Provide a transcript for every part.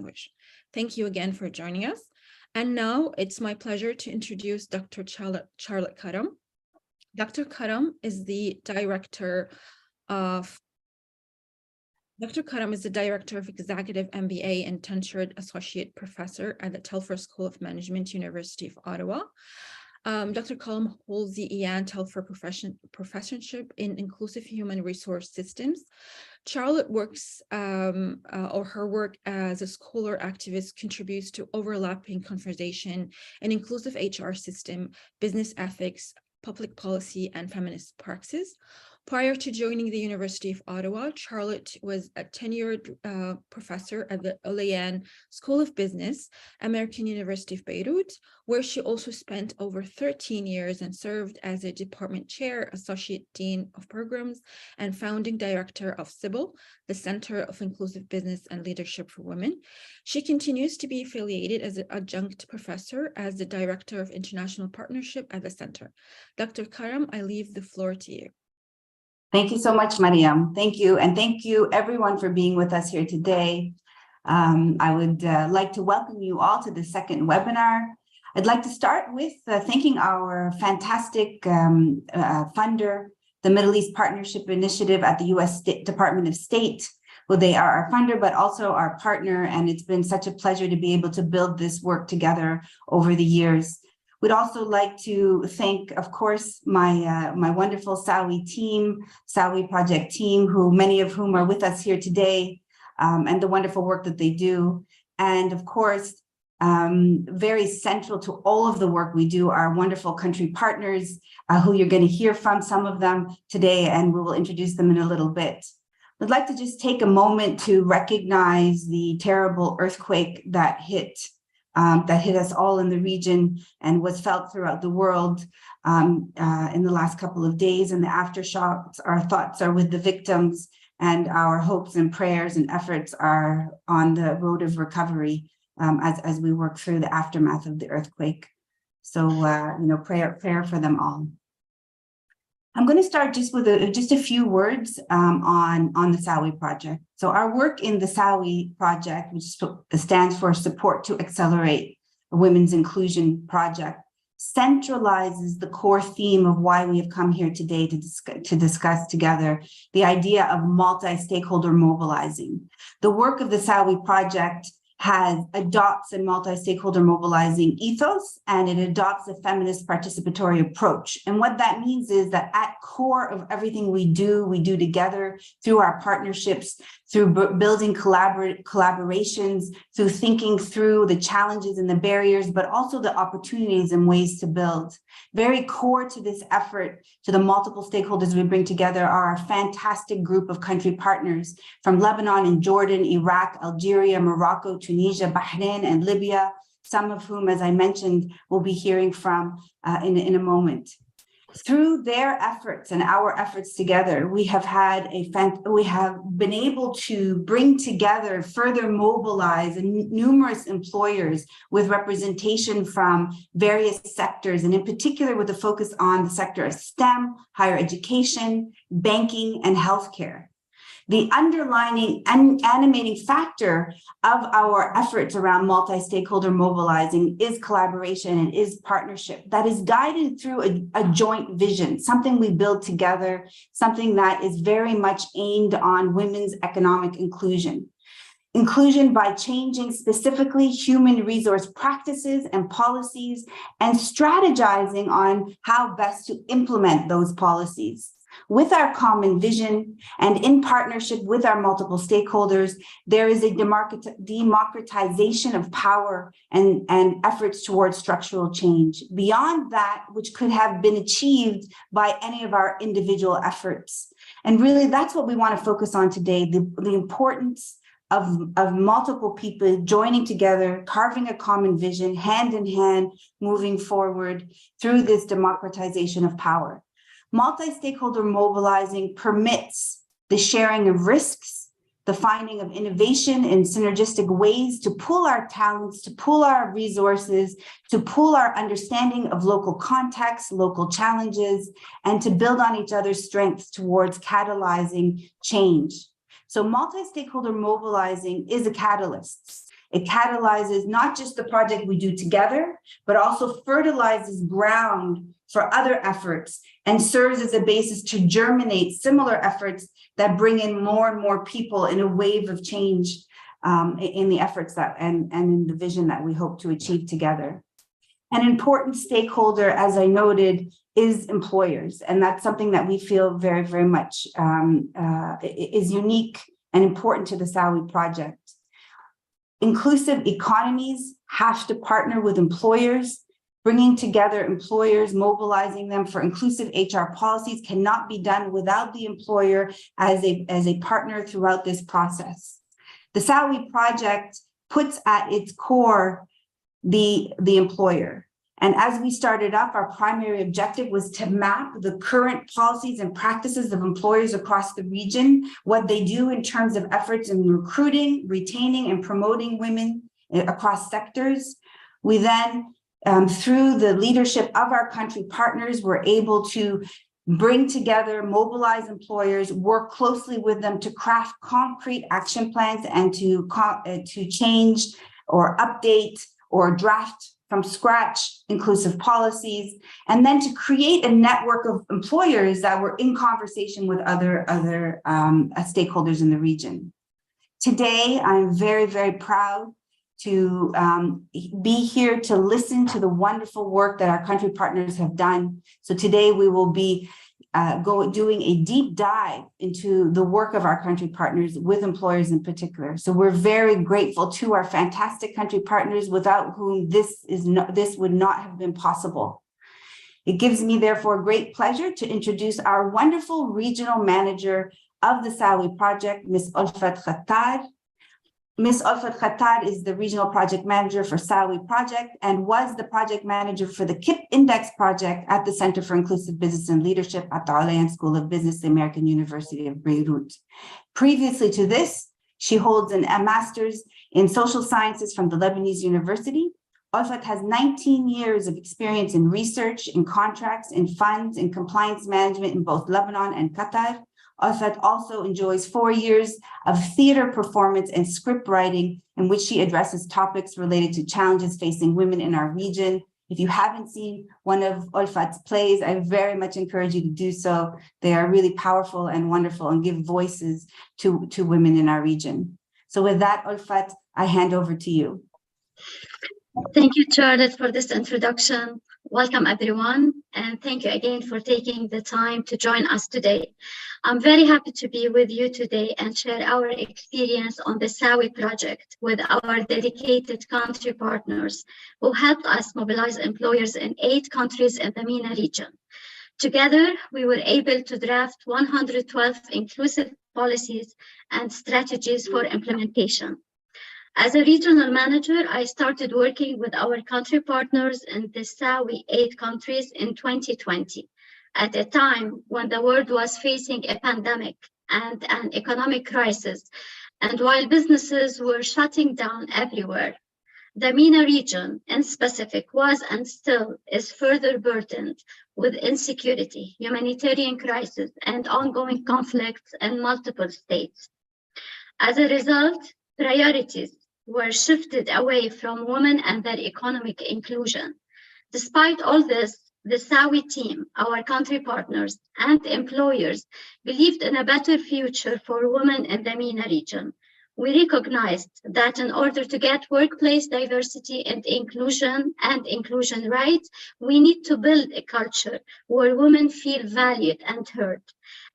language. Thank you again for joining us. And now it's my pleasure to introduce Dr. Charlotte Karam. Dr. Karam is the Director of Executive MBA and Tenured Associate Professor at the Telfer School of Management, University of Ottawa. Dr. Karam holds the EAN Telfer Professorship in Inclusive Human Resource Systems. Charlotte works, or her work as a scholar activist contributes to overlapping conversation in inclusive HR system, business ethics, public policy, and feminist praxis. Prior to joining the University of Ottawa, Charlotte was a tenured professor at the EAN School of Business, American University of Beirut, where she also spent over 13 years and served as a department chair, associate dean of programs, and founding director of CIBL, the Center of Inclusive Business and Leadership for Women. She continues to be affiliated as an adjunct professor as the director of international partnership at the center. Dr. Karam, I leave the floor to you. Thank you so much, Mariam. Thank you. And thank you everyone for being with us here today. I would like to welcome you all to the second webinar. I'd like to start with thanking our fantastic funder, the Middle East Partnership Initiative at the U.S. Department of State. Well, they are our funder, but also our partner. And it's been such a pleasure to be able to build this work together over the years. We'd also like to thank, of course, my wonderful SAWI team, SAWI project team, who many of whom are with us here today, and the wonderful work that they do. And of course, very central to all of the work we do are wonderful country partners, who you're going to hear from, some of them today, and we will introduce them in a little bit. I'd like to just take a moment to recognize the terrible earthquake that hit us all in the region and was felt throughout the world in the last couple of days. And the aftershocks, our thoughts are with the victims, and our hopes and prayers and efforts are on the road of recovery as we work through the aftermath of the earthquake. So, prayer for them all. I'm going to start just with just a few words on the SAWI project. So our work in the SAWI project, which stands for Support to Accelerate Women's Inclusion Project, centralizes the core theme of why we have come here today to discuss together the idea of multi-stakeholder mobilizing. The work of the SAWI project adopts a multi-stakeholder mobilizing ethos, and it adopts a feminist participatory approach. And what that means is that at core of everything we do together through our partnerships, through building collaborations, through thinking through the challenges and the barriers, but also the opportunities and ways to build. Very core to this effort, to the multiple stakeholders we bring together, are a fantastic group of country partners from Lebanon and Jordan, Iraq, Algeria, Morocco, Tunisia, Bahrain, and Libya, some of whom, as I mentioned, we'll be hearing from in a moment. Through their efforts and our efforts together, we have been able to bring together, further mobilize numerous employers with representation from various sectors, and in particular with a focus on the sector of STEM, higher education, banking, and healthcare. The underlining and animating factor of our efforts around multi-stakeholder mobilizing is collaboration and is partnership that is guided through a joint vision, something we build together, something that is very much aimed on women's economic inclusion. Inclusion by changing specifically human resource practices and policies, and strategizing on how best to implement those policies. With our common vision and in partnership with our multiple stakeholders, there is a democratization of power and efforts towards structural change beyond that which could have been achieved by any of our individual efforts. And really, that's what we want to focus on today, the importance of multiple people joining together, carving a common vision, hand in hand, moving forward through this democratization of power. Multi-stakeholder mobilizing permits the sharing of risks, the finding of innovation in synergistic ways to pool our talents, to pool our resources, to pool our understanding of local contexts, local challenges, and to build on each other's strengths towards catalyzing change. So multi-stakeholder mobilizing is a catalyst. It catalyzes not just the project we do together, but also fertilizes ground for other efforts and serves as a basis to germinate similar efforts that bring in more and more people in a wave of change in the efforts that and in the vision that we hope to achieve together. An important stakeholder, as I noted, is employers, and that's something that we feel very, very much is unique and important to the SAWI project. Inclusive economies have to partner with employers. Bringing together employers, mobilizing them for inclusive HR policies cannot be done without the employer as a partner throughout this process. The SAWI project puts at its core the employer. And as we started up, our primary objective was to map the current policies and practices of employers across the region, what they do in terms of efforts in recruiting, retaining, and promoting women across sectors. We then, through the leadership of our country partners, were able to bring together, mobilize employers, work closely with them to craft concrete action plans and to change or update or draft from scratch inclusive policies, and then to create a network of employers that were in conversation with other stakeholders in the region. Today, I'm very, very proud to be here to listen to the wonderful work that our country partners have done. So today we will be doing a deep dive into the work of our country partners with employers in particular. So we're very grateful to our fantastic country partners without whom this would not have been possible. It gives me therefore great pleasure to introduce our wonderful regional manager of the SAWI project, Ms. Ulfat Khattar. Ms. Ulfat Khattar is the regional project manager for SAWI project and was the project manager for the KIP Index project at the Center for Inclusive Business and Leadership at the Alain School of Business, the American University of Beirut. Previously to this, she holds a master's in social sciences from the Lebanese University. Ulfat has 19 years of experience in research, in contracts, in funds, in compliance management in both Lebanon and Qatar. Ulfat also enjoys 4 years of theater performance and script writing in which she addresses topics related to challenges facing women in our region. If you haven't seen one of Ulfat's plays, I very much encourage you to do so. They are really powerful and wonderful and give voices to women in our region. So with that, Ulfat, I hand over to you. Thank you, Charlotte, for this introduction. Welcome, everyone, and thank you again for taking the time to join us today. I'm very happy to be with you today and share our experience on the SAWI project with our dedicated country partners who helped us mobilize employers in 8 countries in the MENA region. Together, we were able to draft 112 inclusive policies and strategies for implementation. As a regional manager, I started working with our country partners in the SAWI 8 countries in 2020, at a time when the world was facing a pandemic and an economic crisis, and while businesses were shutting down everywhere. The MENA region in specific was and still is further burdened with insecurity, humanitarian crisis, and ongoing conflicts in multiple states. As a result, priorities were shifted away from women and their economic inclusion. Despite all this, the SAWI team, our country partners, and employers believed in a better future for women in the MENA region. We recognized that in order to get workplace diversity and inclusion rights, we need to build a culture where women feel valued and heard.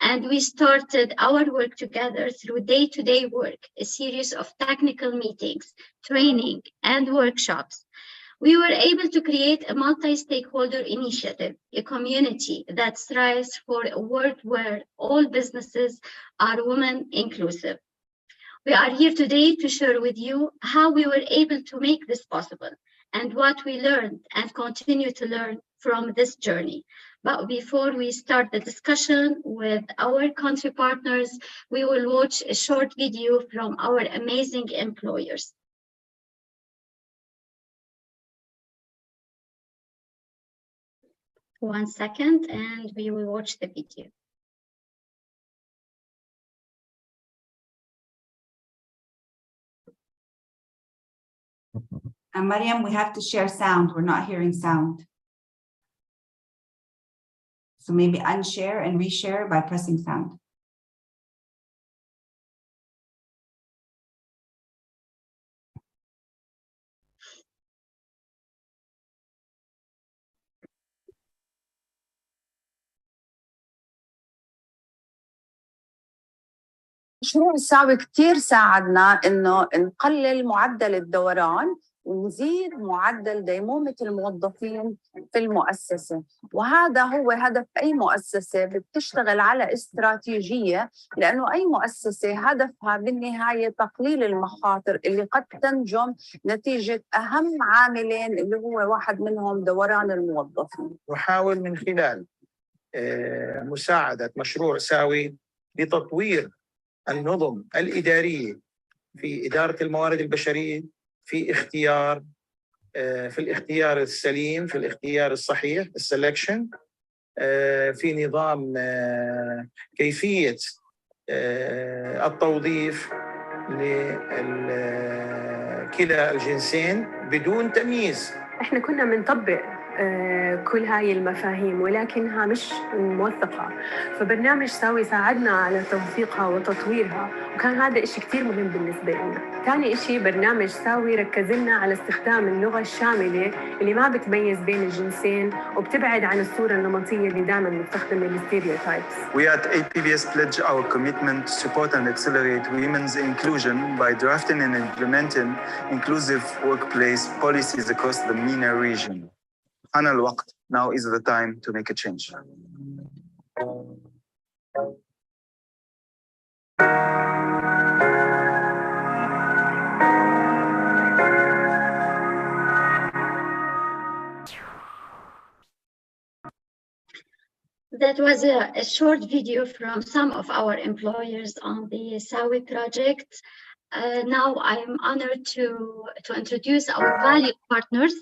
And we started our work together through day-to-day work, a series of technical meetings, training, and workshops. We were able to create a multi-stakeholder initiative, a community that strives for a world where all businesses are women inclusive. We are here today to share with you how we were able to make this possible and what we learned and continue to learn from this journey. But before we start the discussion with our country partners, we will watch a short video from our amazing employers. 1 second, and we will watch the video. And Mariam, we have to share sound. We're not hearing sound. So maybe unshare and reshare by pressing sound. مشروع الساوي كتير ساعدنا إنه نقلل معدل الدوران ونزيد معدل ديمومة الموظفين في المؤسسة، وهذا هو هدف أي مؤسسة بتشتغل على استراتيجية، لأنه أي مؤسسة هدفها بالنهاية تقليل المخاطر اللي قد تنجم نتيجة أهم عاملين اللي هو واحد منهم دوران الموظفين. نحاول من خلال مساعدة مشروع ساوي لتطوير النظم الإدارية في إدارة الموارد البشرية، في الاختيار السليم، في الاختيار الصحيح، السلكشن، في نظام كيفية التوظيف لكلا الجنسين بدون تمييز. احنا كنا بنطبق كل هاي المفاهيم ولكنها مش موثقة، فبرنامج ساوي ساعدنا على توثيقها وتطويرها، وكان هذا إشي كتير مهم بالنسبة لنا. ثاني إشي برنامج ساوي ركز لنا على استخدام اللغة الشاملة اللي ما بتميز بين الجنسين وبتبعد عن الصورة النمطية اللي دائما مستخدمة الستيريوتايبس. We at APBS pledge our commitment to support and accelerate women's inclusion by drafting and implementing inclusive workplace policies across the MENA region. حان الوقت. Now is the time to make a change. That was a short video from some of our employers on the SAWI project. Now I'm honored to introduce our valued partners.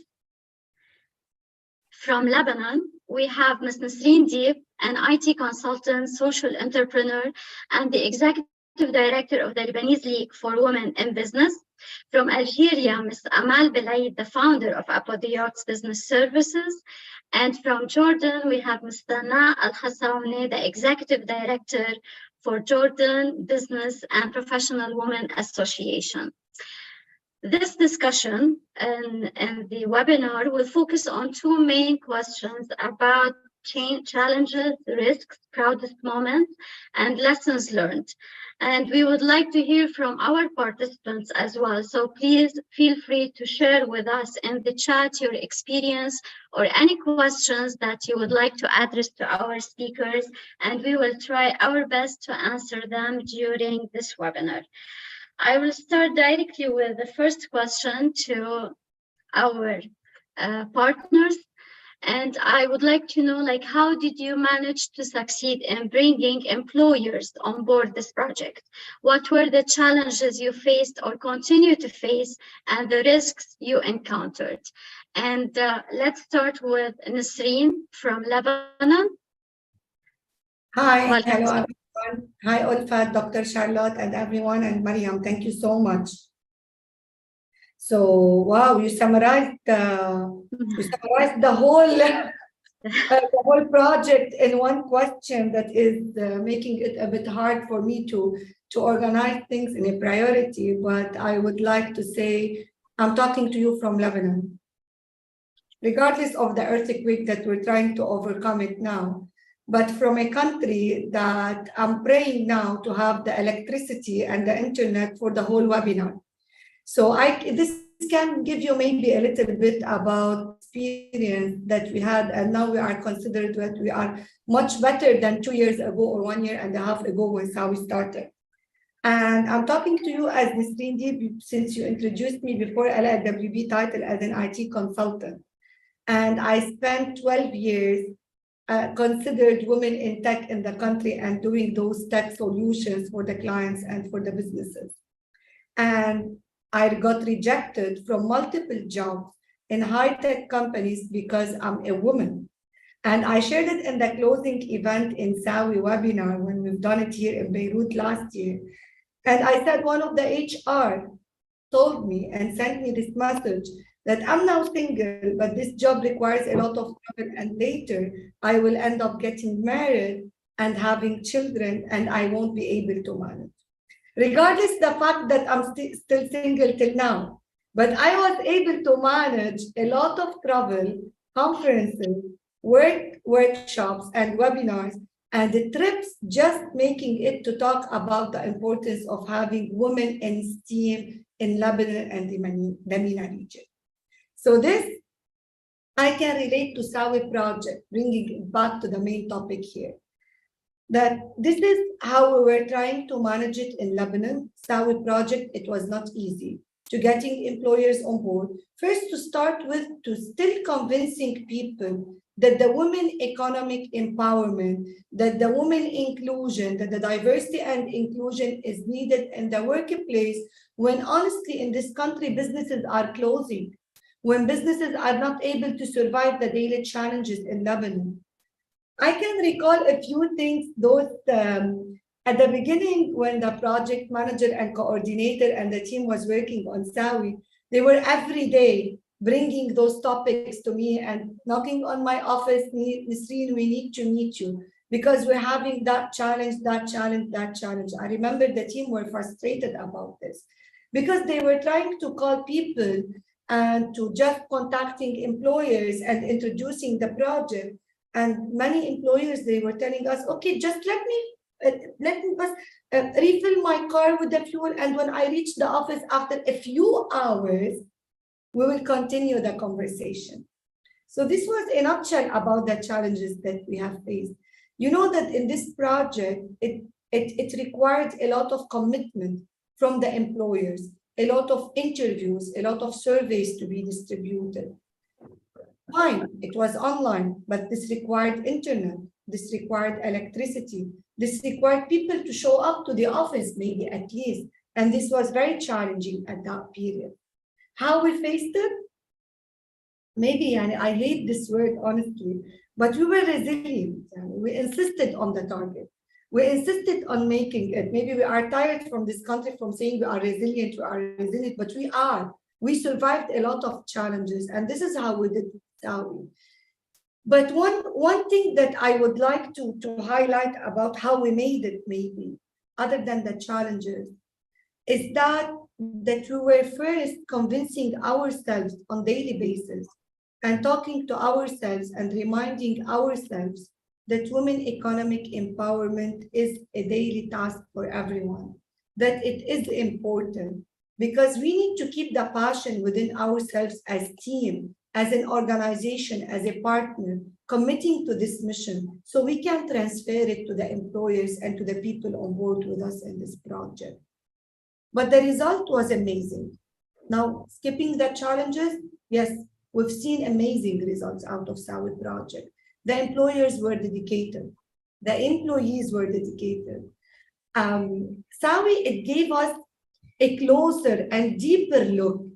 From Lebanon, we have Ms. Nasreen Deeb, an IT consultant, social entrepreneur, and the executive director of the Lebanese League for Women in Business. From Algeria, Ms. Amal Belaid, the founder of Apodiox Business Services. And from Jordan, we have Ms. Dana Al-Khassaouni, the executive director for Jordan Business and Professional Women Association. This discussion and the webinar will focus on two main questions about challenges, risks, proudest moments, and lessons learned. And we would like to hear from our participants as well. So please feel free to share with us in the chat your experience or any questions that you would like to address to our speakers, and we will try our best to answer them during this webinar. I will start directly with the first question to our partners. And I would like to know, like, how did you manage to succeed in bringing employers on board this project? What were the challenges you faced or continue to face and the risks you encountered? And let's start with Nasreen from Lebanon. Hi, Welcome. hello everyone. Hi, Ulfa, Dr. Charlotte, and everyone, and Mariam. Thank you so much. So, wow, you summarized the whole project in one question that is making it a bit hard for me to organize things in a priority. But I would like to say, I'm talking to you from Lebanon. Regardless of the earthquake that we're trying to overcome it now, but from a country that I'm praying now to have the electricity and the internet for the whole webinar. So this can give you maybe a little bit about experience that we had, and now we are considered that we are much better than 2 years ago or 1.5 years ago when SAWI started. And I'm talking to you as Nasreen Deeb, since you introduced me before LLWB title as an IT consultant. And I spent 12 years considered women in tech in the country and doing those tech solutions for the clients and for the businesses. And I got rejected from multiple jobs in high-tech companies because I'm a woman. And I shared it in the closing event in SAWI webinar when we've done it here in Beirut last year. And I said one of the HR told me and sent me this message that I'm now single, but this job requires a lot of travel, and later I will end up getting married and having children, and I won't be able to manage. Regardless the fact that I'm still single till now, but I was able to manage a lot of travel, conferences, workshops, and webinars, and the trips, just making it to talk about the importance of having women in STEAM in Lebanon and the MENA region. So this, I can relate to SAWI project, bringing it back to the main topic here. That this is how we were trying to manage it in Lebanon. SAWI project, it was not easy to getting employers on board. First, to start with, to still convincing people that the women economic empowerment, that the women inclusion, that the diversity and inclusion is needed in the workplace, when honestly in this country, businesses are closing, when businesses are not able to survive the daily challenges in Lebanon. I can recall a few things, those at the beginning when the project manager and coordinator and the team was working on SAWI, they were every day bringing those topics to me and knocking on my office, Nisreen, we need to meet you because we're having that challenge, that challenge, that challenge. I remember the team were frustrated about this because they were trying to call people and to just contacting employers and introducing the project. And many employers, they were telling us, okay, just let me just refill my car with the fuel. And when I reach the office after a few hours, we will continue the conversation. So this was a nutshell about the challenges that we have faced. You know that in this project, it required a lot of commitment from the employers, a lot of interviews, a lot of surveys to be distributed. Fine, it was online, but this required internet, this required electricity, this required people to show up to the office, maybe at least. And this was very challenging at that period. How we faced it? Maybe, and I hate this word honestly, but we were resilient. We insisted on the target. We insisted on making it. Maybe we are tired from this country from saying we are resilient, but we are. We survived a lot of challenges, and this is how we did SAWI. But one thing that I would like to highlight about how we made it, maybe, other than the challenges, is that we were first convincing ourselves on daily basis and talking to ourselves and reminding ourselves that women economic empowerment is a daily task for everyone, that it is important, because we need to keep the passion within ourselves as a team, as an organization, as a partner, committing to this mission so we can transfer it to the employers and to the people on board with us in this project. But the result was amazing. Now, skipping the challenges, yes, we've seen amazing results out of SAWI project. The employers were dedicated. The employees were dedicated. SAWI, it gave us a closer and deeper look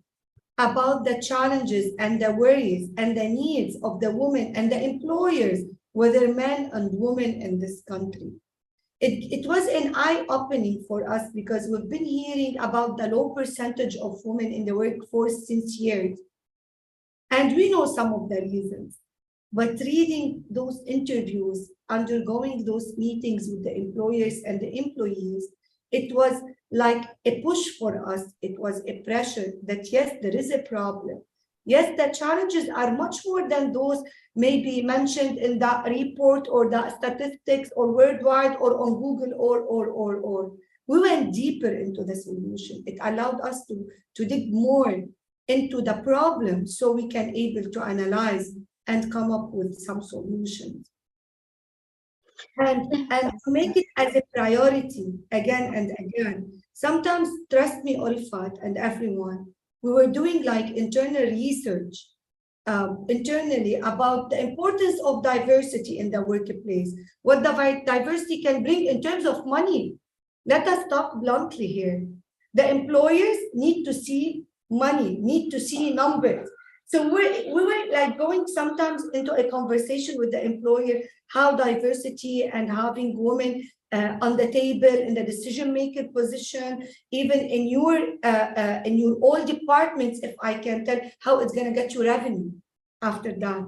about the challenges and the worries and the needs of the women and the employers, whether men and women in this country. It was an eye-opening for us because we've been hearing about the low percentage of women in the workforce since years. And we know some of the reasons. But reading those interviews, undergoing those meetings with the employers and the employees, it was like a push for us. It was a pressure that, yes, there is a problem. Yes, the challenges are much more than those maybe mentioned in that report or the statistics or worldwide or on Google or. We went deeper into the solution. It allowed us to dig more into the problem so we can able to analyze and come up with some solutions. And to make it as a priority again and again. Sometimes, trust me, Ulfat and everyone, we were doing like internal research internally about the importance of diversity in the workplace, what the diversity can bring in terms of money. Let us talk bluntly here. The employers need to see money, need to see numbers. So we were like going sometimes into a conversation with the employer, how diversity and having women on the table in the decision-making position, even in your all departments, if I can tell, how it's going to get you revenue after that.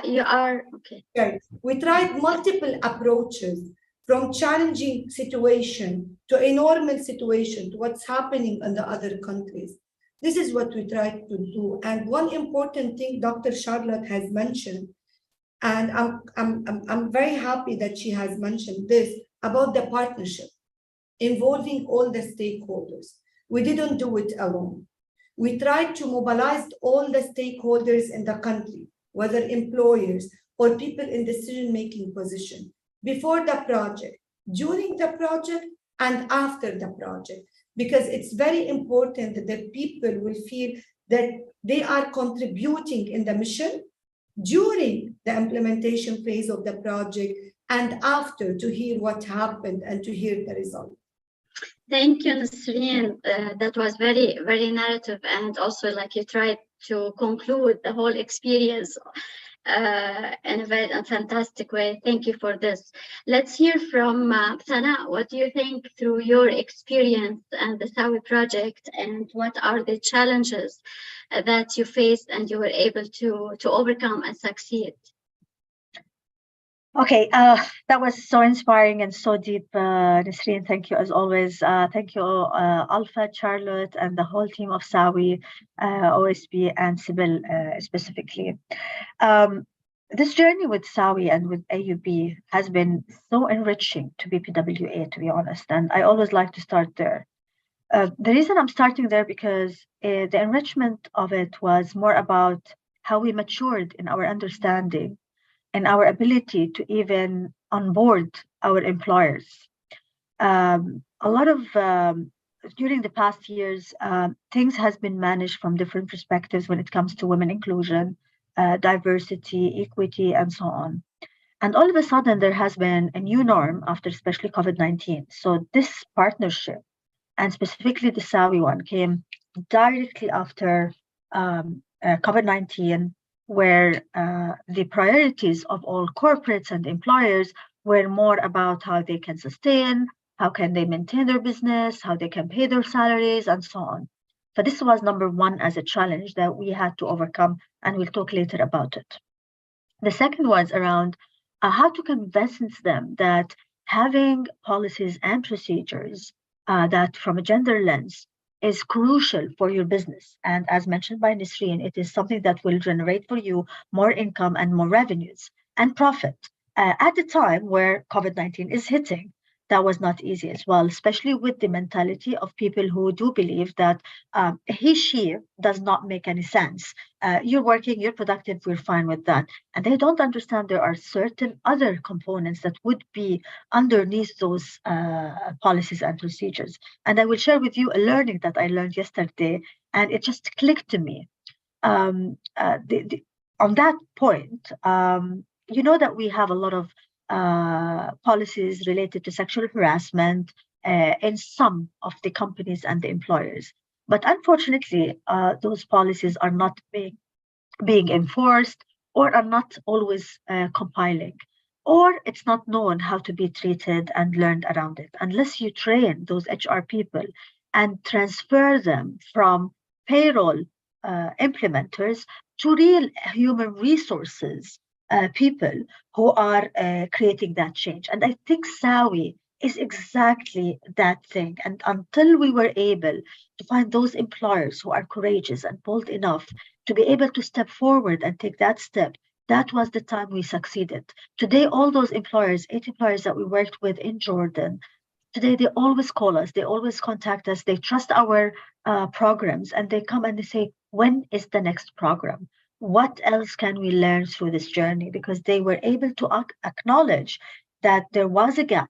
You are okay. We tried multiple approaches, from challenging situation to a normal situation to what's happening in the other countries. This is what we tried to do. And one important thing Dr. Charlotte has mentioned, and I'm very happy that she has mentioned this, about the partnership, involving all the stakeholders. We didn't do it alone. We tried to mobilize all the stakeholders in the country, whether employers or people in decision-making position, before the project, during the project, and after the project, because it's very important that people will feel that they are contributing in the mission during the implementation phase of the project, and after, to hear what happened and to hear the result. Thank you, Nasreen. That was very, very narrative, and also like you tried to conclude the whole experience in a very fantastic way. Thank you for this. Let's hear from Sana. What do you think through your experience and the SAWI project, and what are the challenges that you faced and you were able to overcome and succeed? Okay, that was so inspiring and so deep, Nasreen. Thank you as always. Thank you, Alpha, Charlotte, and the whole team of SAWI, OSB, and Sibyl specifically. This journey with SAWI and with AUB has been so enriching to BPWA, to be honest, and I always like to start there. The reason I'm starting there because the enrichment of it was more about how we matured in our understanding and our ability to even onboard our employers. A lot of, during the past years, things has been managed from different perspectives when it comes to women inclusion, diversity, equity, and so on. And all of a sudden, there has been a new norm after especially COVID-19. So this partnership, and specifically the SAWI one, came directly after COVID-19, where the priorities of all corporates and employers were more about how they can sustain, how can they maintain their business, how they can pay their salaries, and so on. So this was number one as a challenge that we had to overcome, and we'll talk later about it. The second was around how to convince them that having policies and procedures that from a gender lens is crucial for your business. And as mentioned by Nasreen, it is something that will generate for you more income and more revenues and profit. At the time where COVID-19 is hitting, that was not easy as well, especially with the mentality of people who do believe that he, she does not make any sense. You're working, you're productive, we're fine with that. And they don't understand there are certain other components that would be underneath those policies and procedures. And I will share with you a learning that I learned yesterday, and it just clicked to me. On that point, you know that we have a lot of policies related to sexual harassment in some of the companies and the employers. But unfortunately, those policies are not being enforced, or are not always compiling, or it's not known how to be treated and learned around it. Unless you train those HR people and transfer them from payroll implementers to real human resources people who are creating that change. And I think SAWI is exactly that thing. And until we were able to find those employers who are courageous and bold enough to be able to step forward and take that step, that was the time we succeeded. Today, all those employers, 8 employers that we worked with in Jordan, today they always call us, they always contact us, they trust our programs, and they come and they say, when is the next program? What else can we learn through this journey? Because they were able to acknowledge that there was a gap,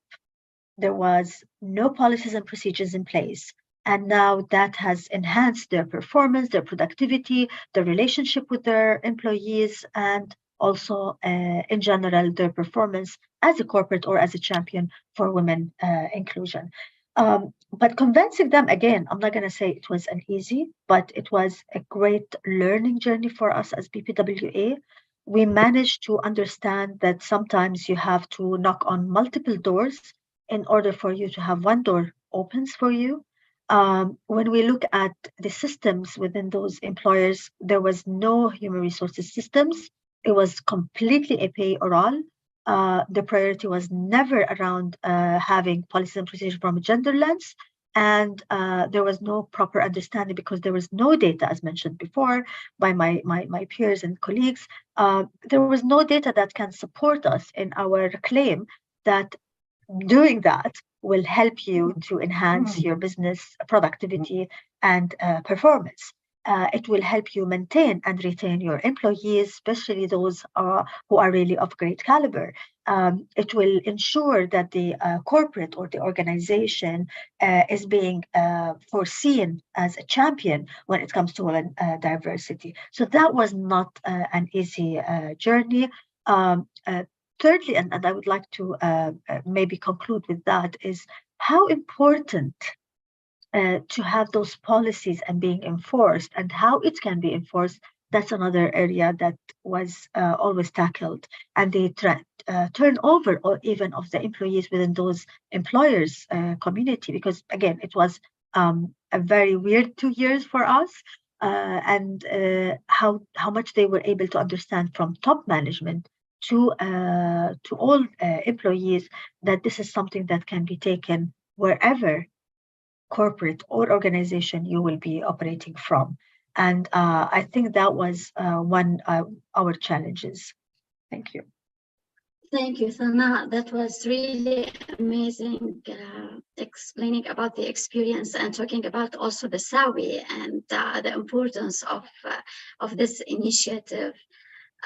there was no policies and procedures in place, and now that has enhanced their performance, their productivity, their relationship with their employees, and also in general their performance as a corporate or as a champion for women inclusion. But convincing them, again, I'm not going to say it was an easy, but it was a great learning journey for us as BPWA. We managed to understand that sometimes you have to knock on multiple doors in order for you to have one door opens for you. When we look at the systems within those employers, there was no human resources systems. It was completely a pay oral. The priority was never around having policies and procedures from a gender lens. And there was no proper understanding because there was no data, as mentioned before by my peers and colleagues. There was no data that can support us in our claim that doing that will help you to enhance your business productivity and performance. It will help you maintain and retain your employees, especially those who are really of great caliber. It will ensure that the corporate or the organization is being foreseen as a champion when it comes to diversity. So that was not an easy journey. Thirdly, and I would like to maybe conclude with that, is how important to have those policies and being enforced and how it can be enforced. That's another area that was always tackled. And the turnover or even of the employees within those employers community, because again, it was a very weird 2 years for us. And how much they were able to understand from top management to all employees that this is something that can be taken wherever corporate or organization you will be operating from. And I think that was one of our challenges. Thank you. Thank you, Sana. That was really amazing, explaining about the experience and talking about also the SAWI and the importance of this initiative.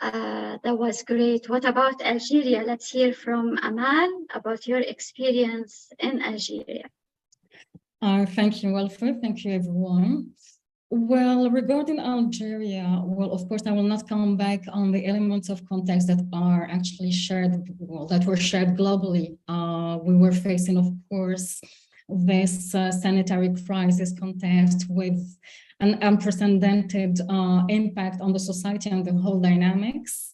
That was great. What about Algeria? Let's hear from Amal about your experience in Algeria. Thank you, Wilfred. Thank you, everyone. Well, regarding Algeria, well, of course, I will not come back on the elements of context that are actually shared, well, that were shared globally. We were facing, of course, this sanitary crisis context with an unprecedented impact on the society and the whole dynamics.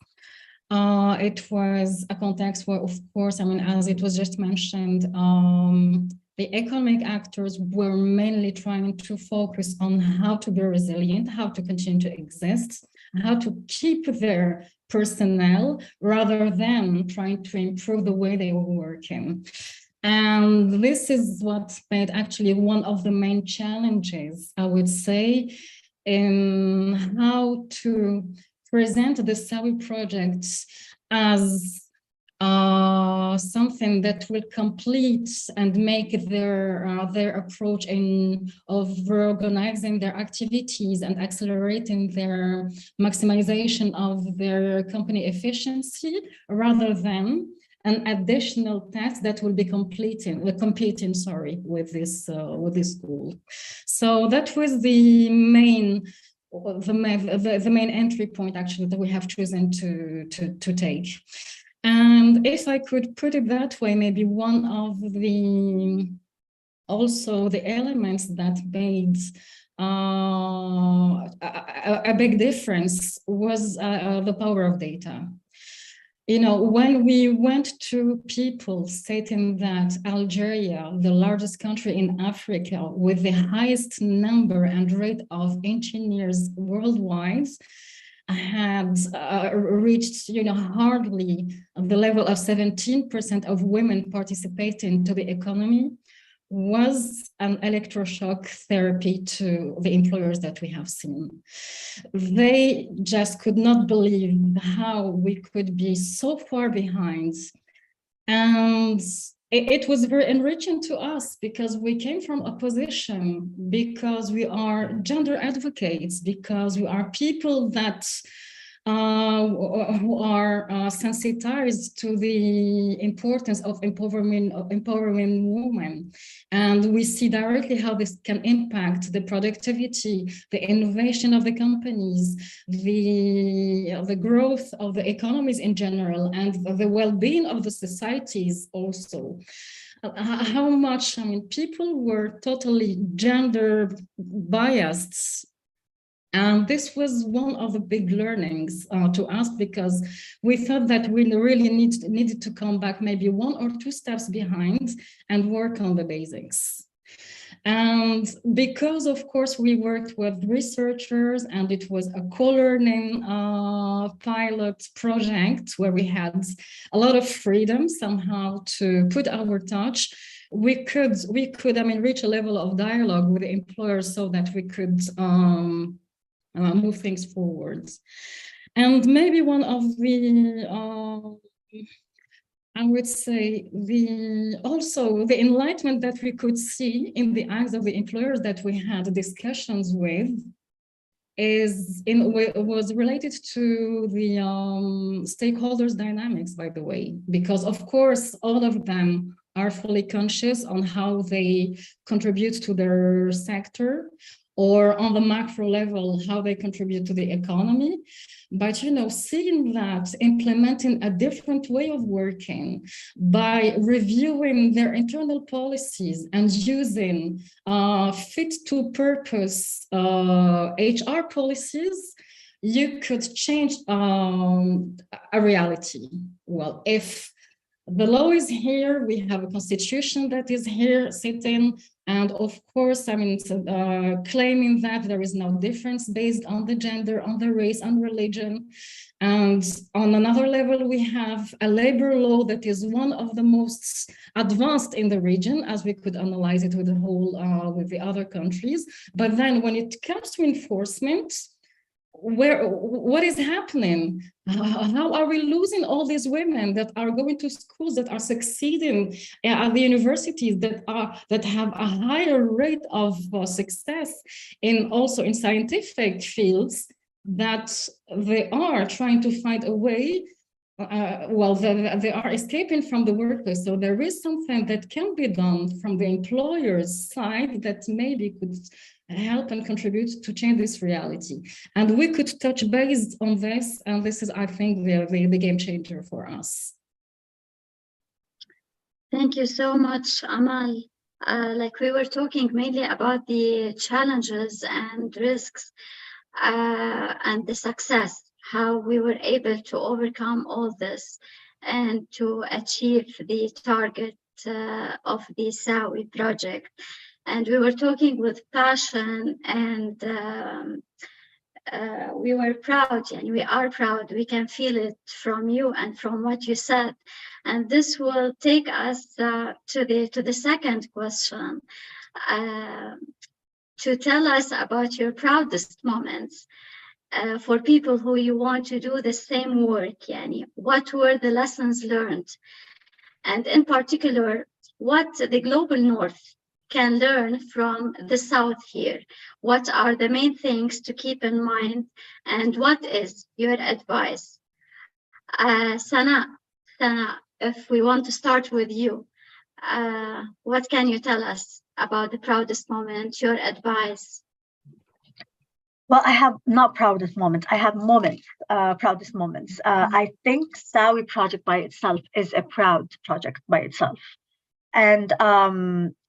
It was a context where, of course, I mean, as it was just mentioned, the economic actors were mainly trying to focus on how to be resilient, how to continue to exist, how to keep their personnel rather than trying to improve the way they were working. And this is what made actually one of the main challenges, I would say, in how to present the SAWI project as something that will complete and make their approach of reorganizing their activities and accelerating their maximization of their company efficiency, rather than an additional task that will be competing with this goal. So that was the main entry point actually that we have chosen to take. And if I could put it that way, maybe one of the elements that made a big difference was the power of data. You know, when we went to people stating that Algeria, the largest country in Africa with the highest number and rate of engineers worldwide, had reached, you know, hardly the level of 17% of women participating to the economy, was an electroshock therapy to the employers that we have seen. They just could not believe how we could be so far behind. And it was very enriching to us because we came from a position, because we are gender advocates, because we are people that who are sensitized to the importance of empowering women. And we see directly how this can impact the productivity, the innovation of the companies, the growth of the economies in general, and the well-being of the societies also. how much, people were totally gender biased. And this was one of the big learnings to us, because we thought that we really needed to come back maybe 1 or 2 steps behind and work on the basics. And because, of course, we worked with researchers and it was a co-learning pilot project where we had a lot of freedom somehow to put our touch, we could reach a level of dialogue with the employers so that we could move things forward. And maybe one of the I would say also the enlightenment that we could see in the eyes of the employers that we had discussions with was related to the stakeholders dynamics, by the way, because of course all of them are fully conscious on how they contribute to their sector, or on the macro level, how they contribute to the economy. But, seeing that, implementing a different way of working by reviewing their internal policies and using fit to purpose HR policies, you could change a reality. Well, if the law is here, we have a constitution that is here sitting, and of course, claiming that there is no difference based on the gender, on the race, on religion. And on another level, we have a labor law that is one of the most advanced in the region, as we could analyze it with the other countries. But then when it comes to enforcement, what is happening? How are we losing all these women that are going to schools, that are succeeding at the universities, that have a higher rate of success also in scientific fields, that they are trying to find a way, they are escaping from the workplace. So there is something that can be done from the employer's side that maybe could help and contribute to change this reality. And we could touch base on this, and this is, I think, the game changer for us. Thank you so much, Amal. Like we were talking mainly about the challenges and risks and the success, how we were able to overcome all this and to achieve the target of the SAWI project. And we were talking with passion, and we were proud, and we are proud. We can feel it from you and from what you said. And this will take us to the second question, to tell us about your proudest moments for people who you want to do the same work. Yani, what were the lessons learned? And in particular, what the Global North can learn from the South here? What are the main things to keep in mind? And what is your advice? Sana, if we want to start with you, what can you tell us about the proudest moment, your advice? Well, I have not proudest moments. I have moments, proudest moments. I think SAWI project by itself is a proud project by itself. And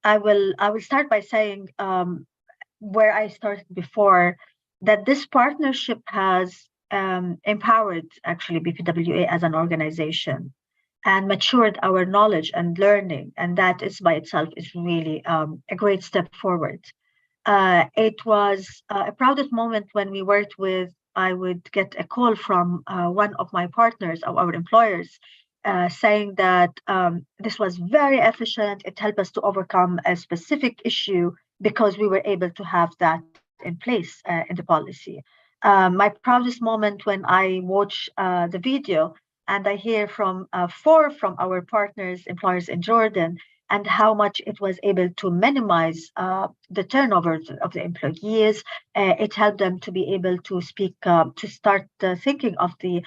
I will start by saying where I started before, that this partnership has empowered actually BPWA as an organization and matured our knowledge and learning, and that is by itself is really a great step forward. It was a proudest moment when we worked with, I would get a call from one of my partners, of our employers, saying that this was very efficient. It helped us to overcome a specific issue because we were able to have that in place in the policy. My proudest moment when I watch the video and I hear from 4 from our partners, employers in Jordan, and how much it was able to minimize the turnover of the employees. It helped them to be able to speak, to start thinking of the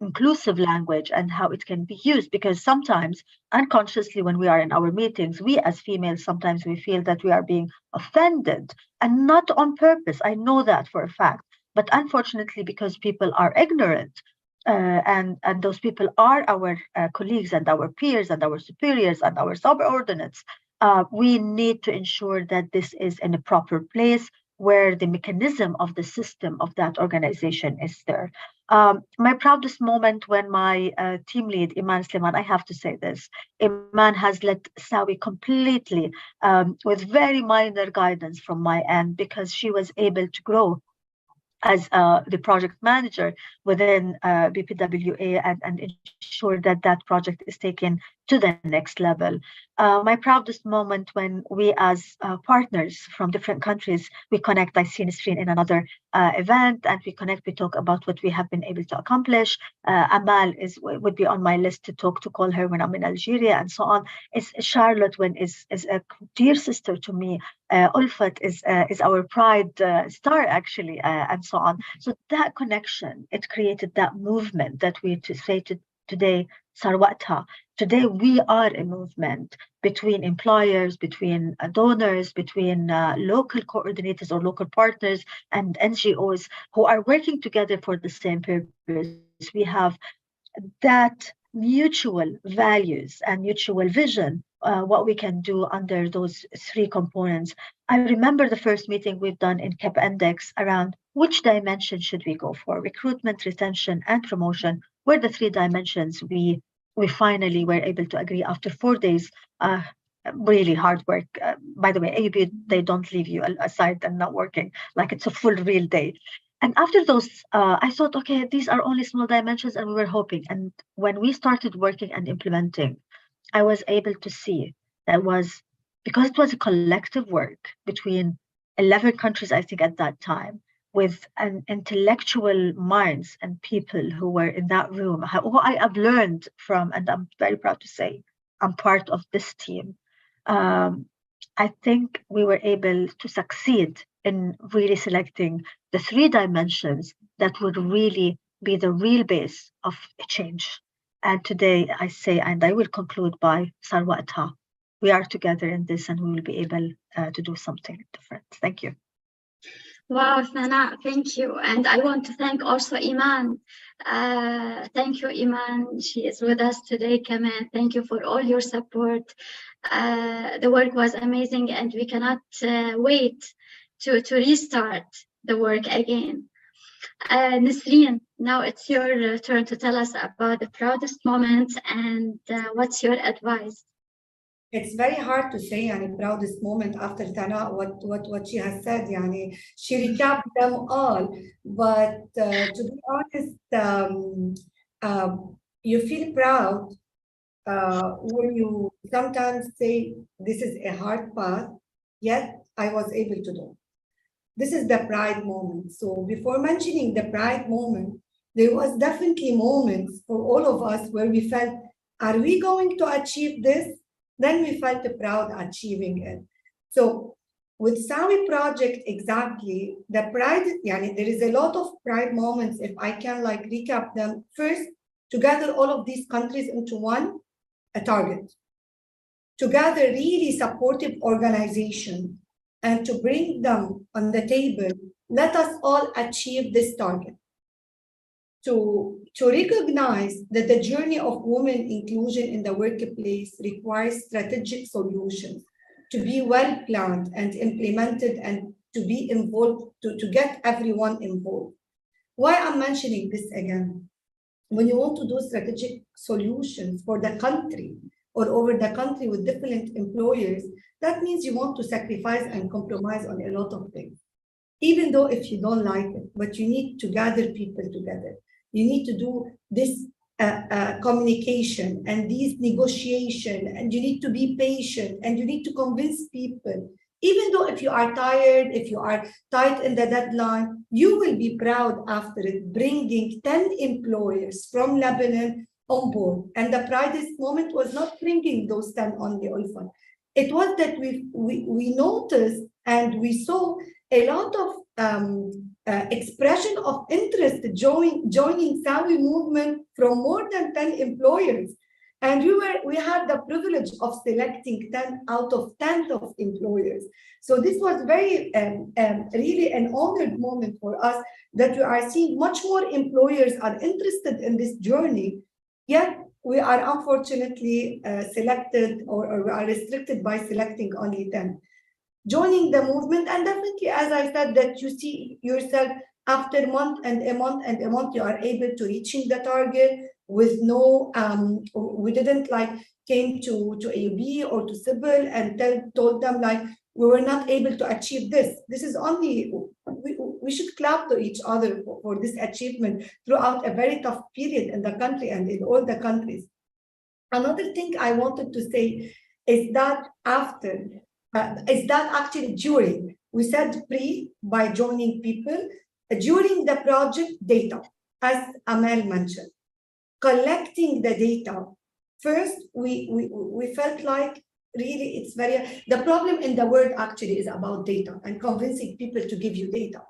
inclusive language and how it can be used. Because sometimes, unconsciously, when we are in our meetings, we as females, sometimes we feel that we are being offended, and not on purpose. I know that for a fact. But unfortunately, because people are ignorant, and those people are our colleagues and our peers and our superiors and our subordinates, we need to ensure that this is in a proper place where the mechanism of the system of that organization is there. My proudest moment when my team lead, Iman Sliman, I have to say this, Iman has led SAWI completely with very minor guidance from my end, because she was able to grow as the project manager within BPWA and ensure that that project is taken to the next level. My proudest moment when we as partners from different countries, we connect. I see Nisreen in another event, and we connect, we talk about what we have been able to accomplish. Amal would be on my list to call her when I'm in Algeria and so on. Charlotte is a dear sister to me. Ulfat is our pride star, actually, and so on. So that connection, it created that movement that we say today, Sarwatha. Today, we are a movement between employers, between donors, between local coordinators or local partners and NGOs who are working together for the same purpose. We have that mutual values and mutual vision, what we can do under those three components. I remember the first meeting we've done in CAP Index around which dimension should we go for. Recruitment, retention, and promotion were the three dimensions we finally were able to agree after 4 days. Really hard work. By the way, AUB, they don't leave you aside and not working, like it's a full real day. And after those, I thought, okay, these are only small dimensions, and we were hoping. And when we started working and implementing, I was able to see that was because it was a collective work between 11 countries, I think, at that time, with an intellectual minds and people who were in that room, who I have learned from, and I'm very proud to say I'm part of this team. I think we were able to succeed in really selecting the three dimensions that would really be the real base of a change. And today I say, and I will conclude by Sarwatha, we are together in this, and we will be able to do something different. Thank you. Wow, Sana, thank you. And I want to thank also Iman. Thank you, Iman. She is with us today, Kaman. Thank you for all your support. The work was amazing, and we cannot wait to restart the work again. Nisreen, now it's your turn to tell us about the proudest moments and what's your advice? It's very hard to say yani proudest moment after Tana what she has said. Yani she recapped them all, but to be honest, you feel proud when you sometimes say this is a hard path, yet I was able to do. This is the pride moment. So before mentioning the pride moment, there was definitely moments for all of us where we felt, are we going to achieve this? Then we felt proud achieving it. So with SAWI project, exactly, the pride, yani there is a lot of pride moments, if I can like recap them. First, to gather all of these countries into a target. To gather really supportive organization and to bring them on the table, let us all achieve this target. To recognize that the journey of women inclusion in the workplace requires strategic solutions to be well planned and implemented and to be involved, to get everyone involved. Why I'm mentioning this again? When you want to do strategic solutions for the country or over the country with different employers, that means you want to sacrifice and compromise on a lot of things. Even though if you don't like it, but you need to gather people together. You need to do this communication and these negotiation, and you need to be patient and you need to convince people. Even though if you are tired, if you are tight in the deadline, you will be proud after it, bringing 10 employers from Lebanon on board. And the proudest moment was not bringing those 10 on the Ulfan. It was that we noticed and we saw a lot of expression of interest joining SAWI movement from more than 10 employers. And we had the privilege of selecting 10 out of 10 of employers. So this was very really an honored moment for us, that we are seeing much more employers are interested in this journey, yet we are unfortunately selected or we are restricted by selecting only 10. Joining the movement, and definitely, as I said, that you see yourself after a month and a month and a month, you are able to reaching the target with no, we didn't like came to AUB or to Sybil and told them like, we were not able to achieve this. This is only, we should clap to each other for this achievement throughout a very tough period in the country and in all the countries. Another thing I wanted to say is that after, is that actually during, we said pre by joining people, during the project data, as Amal mentioned, collecting the data. First, we felt like really it's very, the problem in the world actually is about data and convincing people to give you data.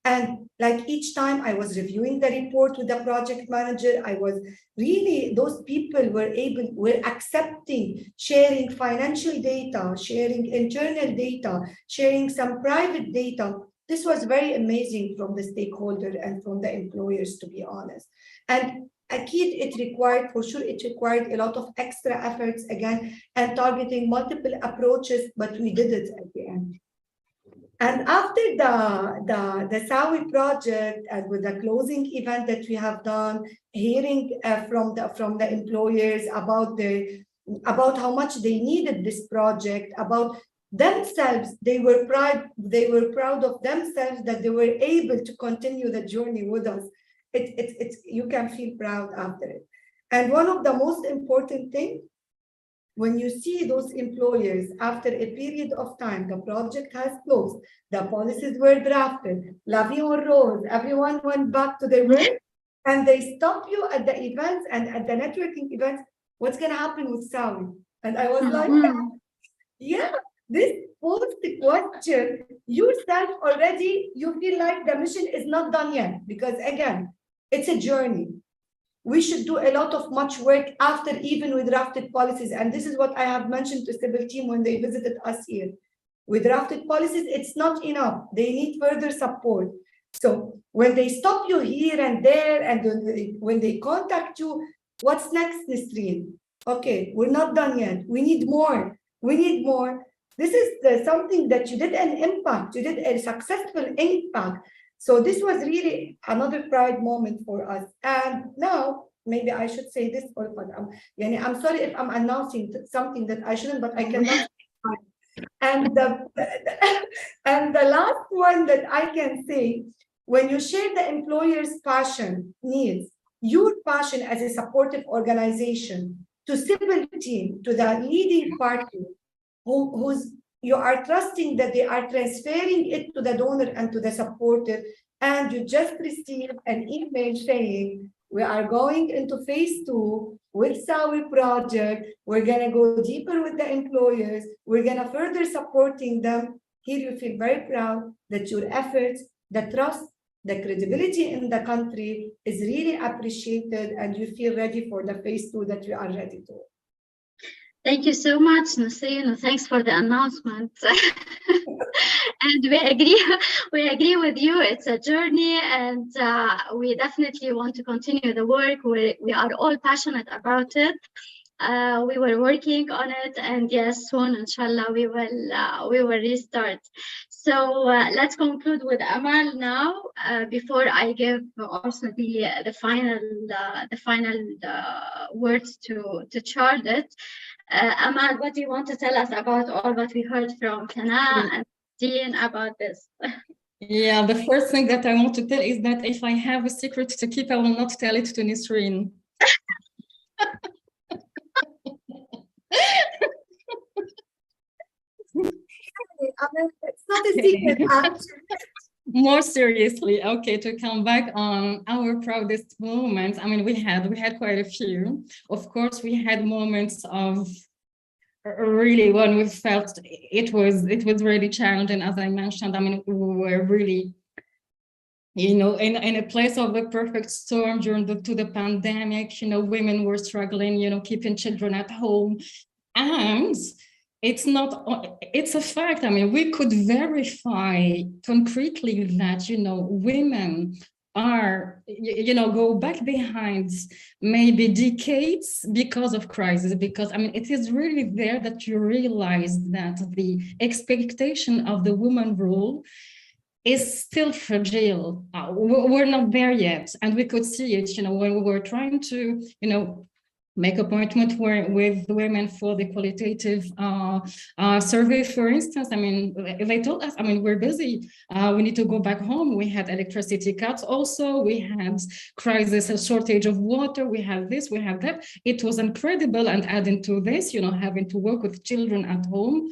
And like each time I was reviewing the report with the project manager, I was really, those people were accepting sharing financial data, sharing internal data, sharing some private data. This was very amazing from the stakeholder and from the employers, to be honest. And it required, for sure, it required a lot of extra efforts again and targeting multiple approaches, but we did it at the end. And after the SAWI project and with the closing event that we have done, hearing from the employers about how much they needed this project, about themselves, they were proud of themselves that they were able to continue the journey with us. You can feel proud after it. And one of the most important things, when you see those employers after a period of time, the project has closed, the policies were drafted, la vie en rose, everyone went back to their work, and they stop you at the events and at the networking events, what's going to happen with SAWI? And I was like, yeah, this posed the question, yourself already, you feel like the mission is not done yet, because again, it's a journey. We should do a lot of much work after even we drafted policies. And this is what I have mentioned to Sybil team when they visited us here. With drafted policies, it's not enough. They need further support. So when they stop you here and there, and when they contact you, what's next, Nisreen? Okay, we're not done yet. We need more. We need more. This is something that you did an impact. You did a successful impact. So this was really another pride moment for us. And now, maybe I should say this, but I'm sorry if I'm announcing something that I shouldn't, but I cannot. And the last one that I can say, when you share the employer's passion, needs, your passion as a supportive organization, to civil team, to the leading party, you are trusting that they are transferring it to the donor and to the supporter, and you just received an email saying, we are going into phase 2 with SAWI project. We're going to go deeper with the employers. We're going to further supporting them. Here you feel very proud that your efforts, the trust, the credibility in the country is really appreciated, and you feel ready for the phase 2 that we are ready to. Thank you so much, Nasreen. Thanks for the announcement. And we agree with you. It's a journey, and we definitely want to continue the work. We are all passionate about it. We were working on it, and yes, soon, inshallah, we will restart. So let's conclude with Amal now. Before I give also the final words to Charlotte. Amal, what do you want to tell us about all what we heard from Sana and Dean about this? Yeah, the first thing that I want to tell is that if I have a secret to keep, I will not tell it to Nisreen. It's not a secret, actually. More seriously, okay, to come back on our proudest moments. I mean, we had quite a few. Of course, we had moments of really when we felt it was really challenging. As I mentioned, I mean, we were really in a place of a perfect storm during the pandemic, women were struggling, keeping children at home. And it's a fact. I mean, we could verify concretely that, women are, go back behind maybe decades because of crisis, because, I mean, it is really there that you realize that the expectation of the woman role is still fragile. We're not there yet. And we could see it, when we were trying to, make appointment with women for the qualitative survey, for instance. I mean, they told us, I mean, we're busy. We need to go back home. We had electricity cuts also. We had crisis, a shortage of water. We have this, we have that. It was incredible. And adding to this, having to work with children at home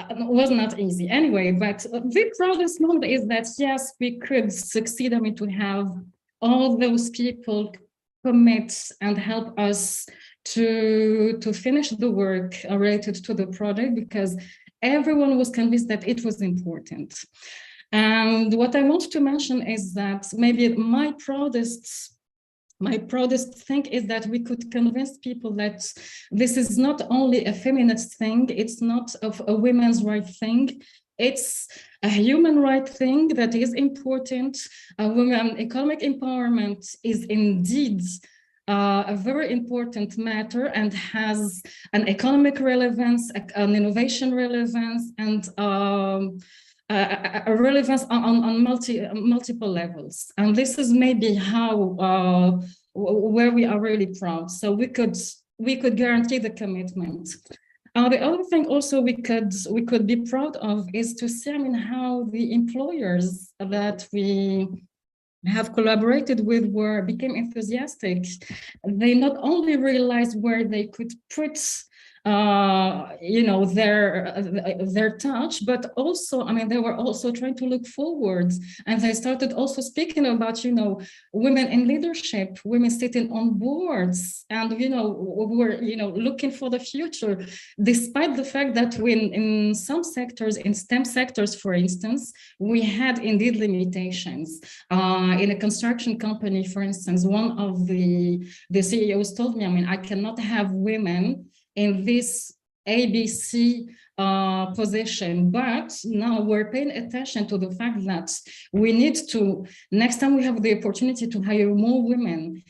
was not easy anyway. But the proudest moment is that, yes, we could succeed. I mean, to have all those people commit and help us to finish the work related to the project, because everyone was convinced that it was important. And what I want to mention is that maybe my proudest thing is that we could convince people that this is not only a feminist thing, it's not a women's right thing, it's a human right thing that is important. Women economic empowerment is indeed a very important matter and has an economic relevance, an innovation relevance, and a relevance on multiple levels. And this is maybe how where we are really proud. So we could guarantee the commitment. The other thing also we could be proud of is to see, I mean, how the employers that we have collaborated with became enthusiastic. They not only realized where they could put their touch, but also, I mean, they were also trying to look forward, and they started also speaking about, women in leadership, women sitting on boards, and, we're, looking for the future, despite the fact that when in some sectors, in STEM sectors, for instance, we had indeed limitations. In a construction company, for instance, one of the CEOs told me, I mean, I cannot have women in this ABC position, but now we're paying attention to the fact that we need to, next time we have the opportunity to hire more women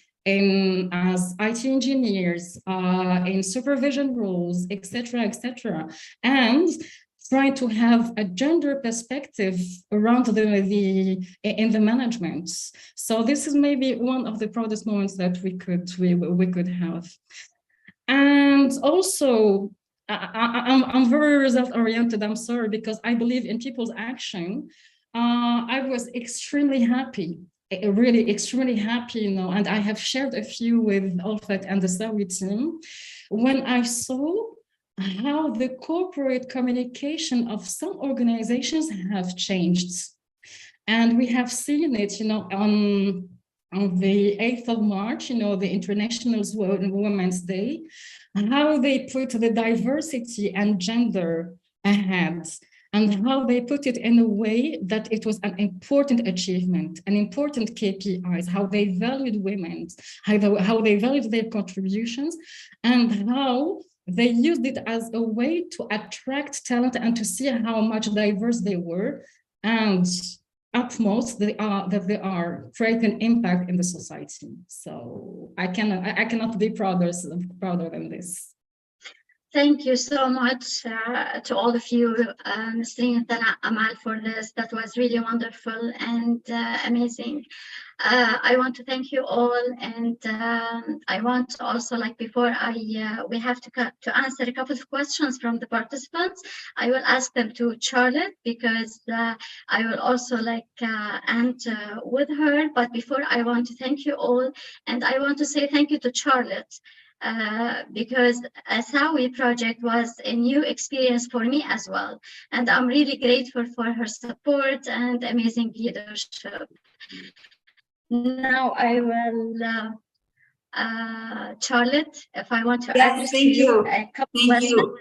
as IT engineers, in supervision roles, etc., and trying to have a gender perspective around in the management. So this is maybe one of the proudest moments that we could have. And also, I'm very result-oriented, I'm sorry, because I believe in people's action. I was extremely happy, really extremely happy, and I have shared a few with Olfet and the SAWI team, when I saw how the corporate communication of some organizations have changed. And we have seen it, on the 8th of March, the International Women's Day, how they put the diversity and gender ahead, and how they put it in a way that it was an important achievement, an important KPIs, how they valued women, how they valued their contributions, and how they used it as a way to attract talent and to see how much diverse they were, and utmost they are creating impact in the society. So I cannot be prouder than this. Thank you so much to all of you, Nasreen and Amal, for this. That was really wonderful and amazing. I want to thank you all, and I want to also, like before we have to answer a couple of questions from the participants. I will ask them to Charlotte, because I will also end with her. But before, I want to thank you all, and I want to say thank you to Charlotte. Because a SAWI project was a new experience for me as well. And I'm really grateful for her support and amazing leadership. Now I will, Charlotte, if I want to address to you a couple questions.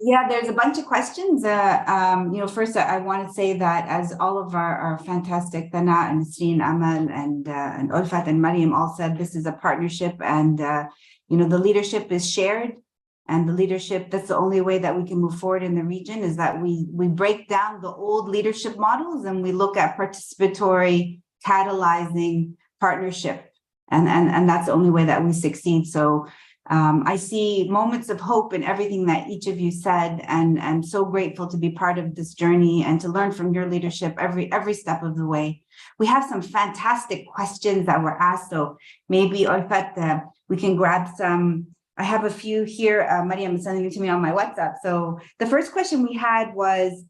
Yeah, there's a bunch of questions. First, I want to say that as all of our fantastic Thana and Nasreen, Amal, and Ulfat and Mariam all said, this is a partnership, and the leadership is shared, and the leadership, that's the only way that we can move forward in the region, is that we break down the old leadership models and we look at participatory, catalyzing partnership, and that's the only way that we succeed. So I see moments of hope in everything that each of you said, and I'm so grateful to be part of this journey and to learn from your leadership every step of the way. We have some fantastic questions that were asked, so maybe, Ulfat, we can grab some. I have a few here. Mariam is sending it to me on my WhatsApp. So the first question we had was,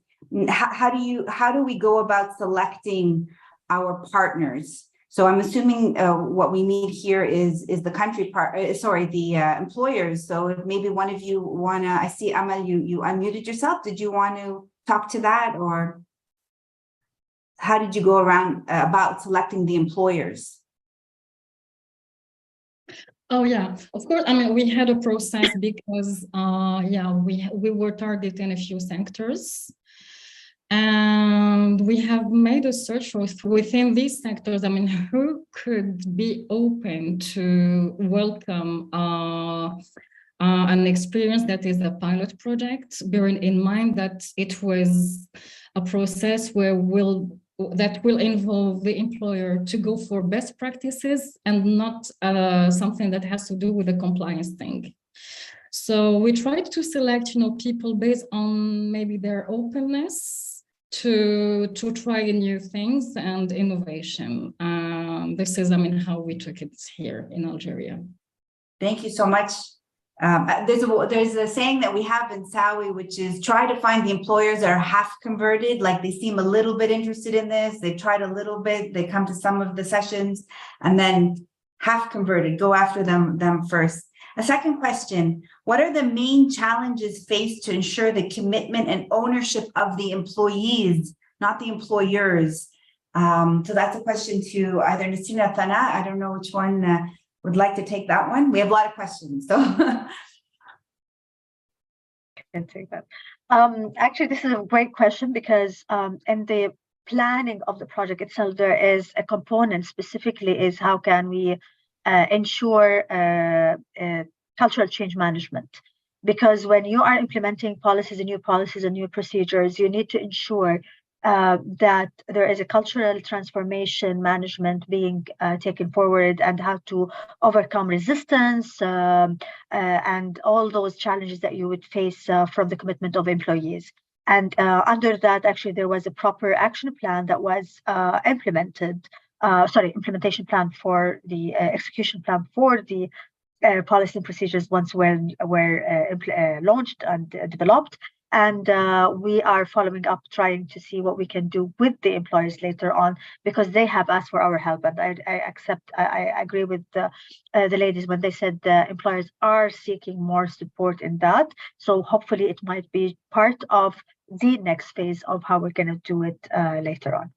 how do we go about selecting our partners? So I'm assuming what we need here is the country part, the employers. So if maybe one of you wanna, I see Amal, you unmuted yourself. Did you want to talk to that, or how did you go around about selecting the employers? Oh yeah, of course. I mean, we had a process because we were targeting a few sectors. And we have made a search within these sectors. I mean, who could be open to welcome an experience that is a pilot project, bearing in mind that it was a process that will involve the employer to go for best practices and not something that has to do with the compliance thing. So we tried to select, people based on maybe their openness to try new things and innovation. This is, how we took it here in Algeria. Thank you so much. There's a saying that we have in SAWI, which is try to find the employers that are half converted, like they seem a little bit interested in this, they've tried a little bit, they come to some of the sessions, and then half converted, go after them first. A second question, what are the main challenges faced to ensure the commitment and ownership of the employees, not the employers? So that's a question to either Nasreen or Thana. I don't know which one would like to take that one. We have a lot of questions, so. I can take that. Actually, this is a great question because in the planning of the project itself, there is a component specifically is how can we ensure cultural change management, because when you are implementing policies and new procedures, you need to ensure that there is a cultural transformation management being taken forward, and how to overcome resistance and all those challenges that you would face from the commitment of employees. And under that, actually, there was a proper action plan that was implementation plan for the execution plan for the policy and procedures once were launched and developed. And we are following up, trying to see what we can do with the employers later on, because they have asked for our help. And I agree with the ladies when they said the employers are seeking more support in that. So hopefully it might be part of the next phase of how we're going to do it later on.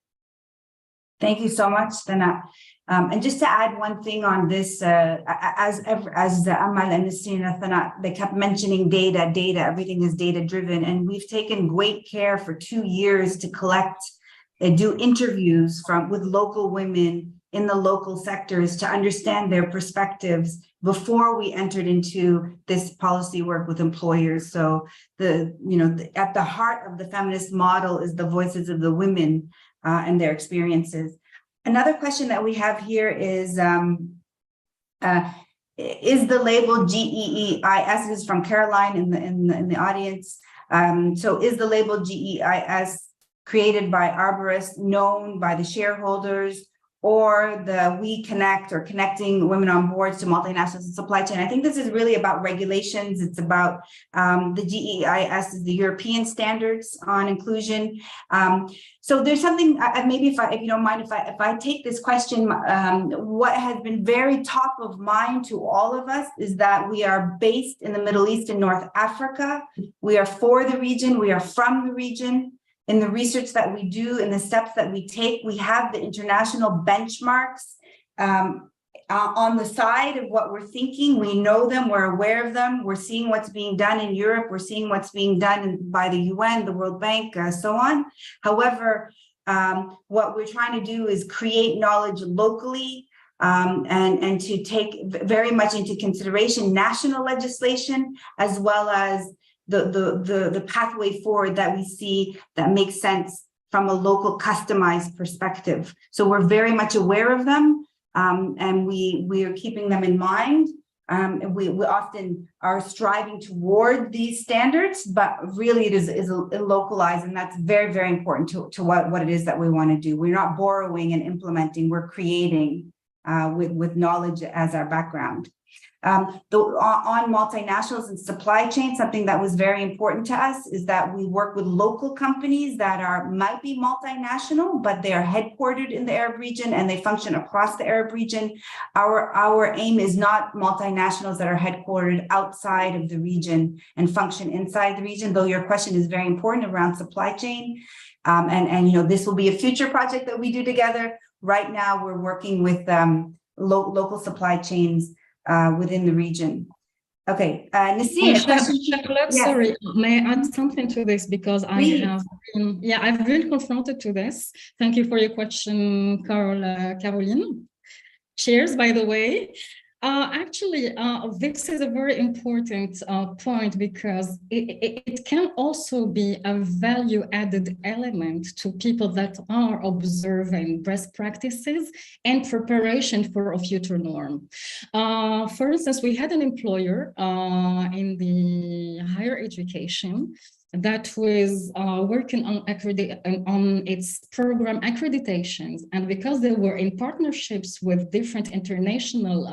Thank you so much, Thana. And just to add one thing on this, as Amal and Nasreen and Thana, they kept mentioning data, everything is data driven. And we've taken great care for 2 years to collect and do interviews with local women in the local sectors to understand their perspectives before we entered into this policy work with employers. So at the heart of the feminist model is the voices of the women and their experiences. Another question that we have here is the label GEEIS? This is from Caroline in the audience. So is the label GEIS created by arborists, known by the shareholders, or the We Connect or connecting women on boards to multinationals and supply chain? I think this is really about regulations. It's about the GEIS is the European standards on inclusion. So there's something, maybe if you don't mind, if I take this question, what has been very top of mind to all of us is that we are based in the Middle East and North Africa. We are for the region. We are from the region. In the research that we do, in the steps that we take, we have the international benchmarks on the side of what we're thinking. We know them, we're aware of them, we're seeing what's being done in Europe, we're seeing what's being done by the UN, the World Bank, so on. However, what we're trying to do is create knowledge locally, and to take very much into consideration national legislation, as well as the pathway forward that we see that makes sense from a local customized perspective. So we're very much aware of them, and we are keeping them in mind. And we often are striving toward these standards, but really it is localized, and that's very, very important to what it is that we want to do. We're not borrowing and implementing, we're creating with knowledge as our background. On multinationals and supply chain, something that was very important to us is that we work with local companies that might be multinational, but they are headquartered in the Arab region and they function across the Arab region. Our aim is not multinationals that are headquartered outside of the region and function inside the region, though your question is very important around supply chain. And you know, this will be a future project that we do together. Right now, we're working with local supply chains within the region. Okay, Nassim, sorry, may I add something to this, because I've been confronted to this. Thank you for your question, Caroline. Cheers, by the way. Actually, this is a very important point, because it can also be a value-added element to people that are observing best practices and preparation for a future norm. For instance, we had an employer in the higher education that was working on its program accreditations. And because they were in partnerships with different international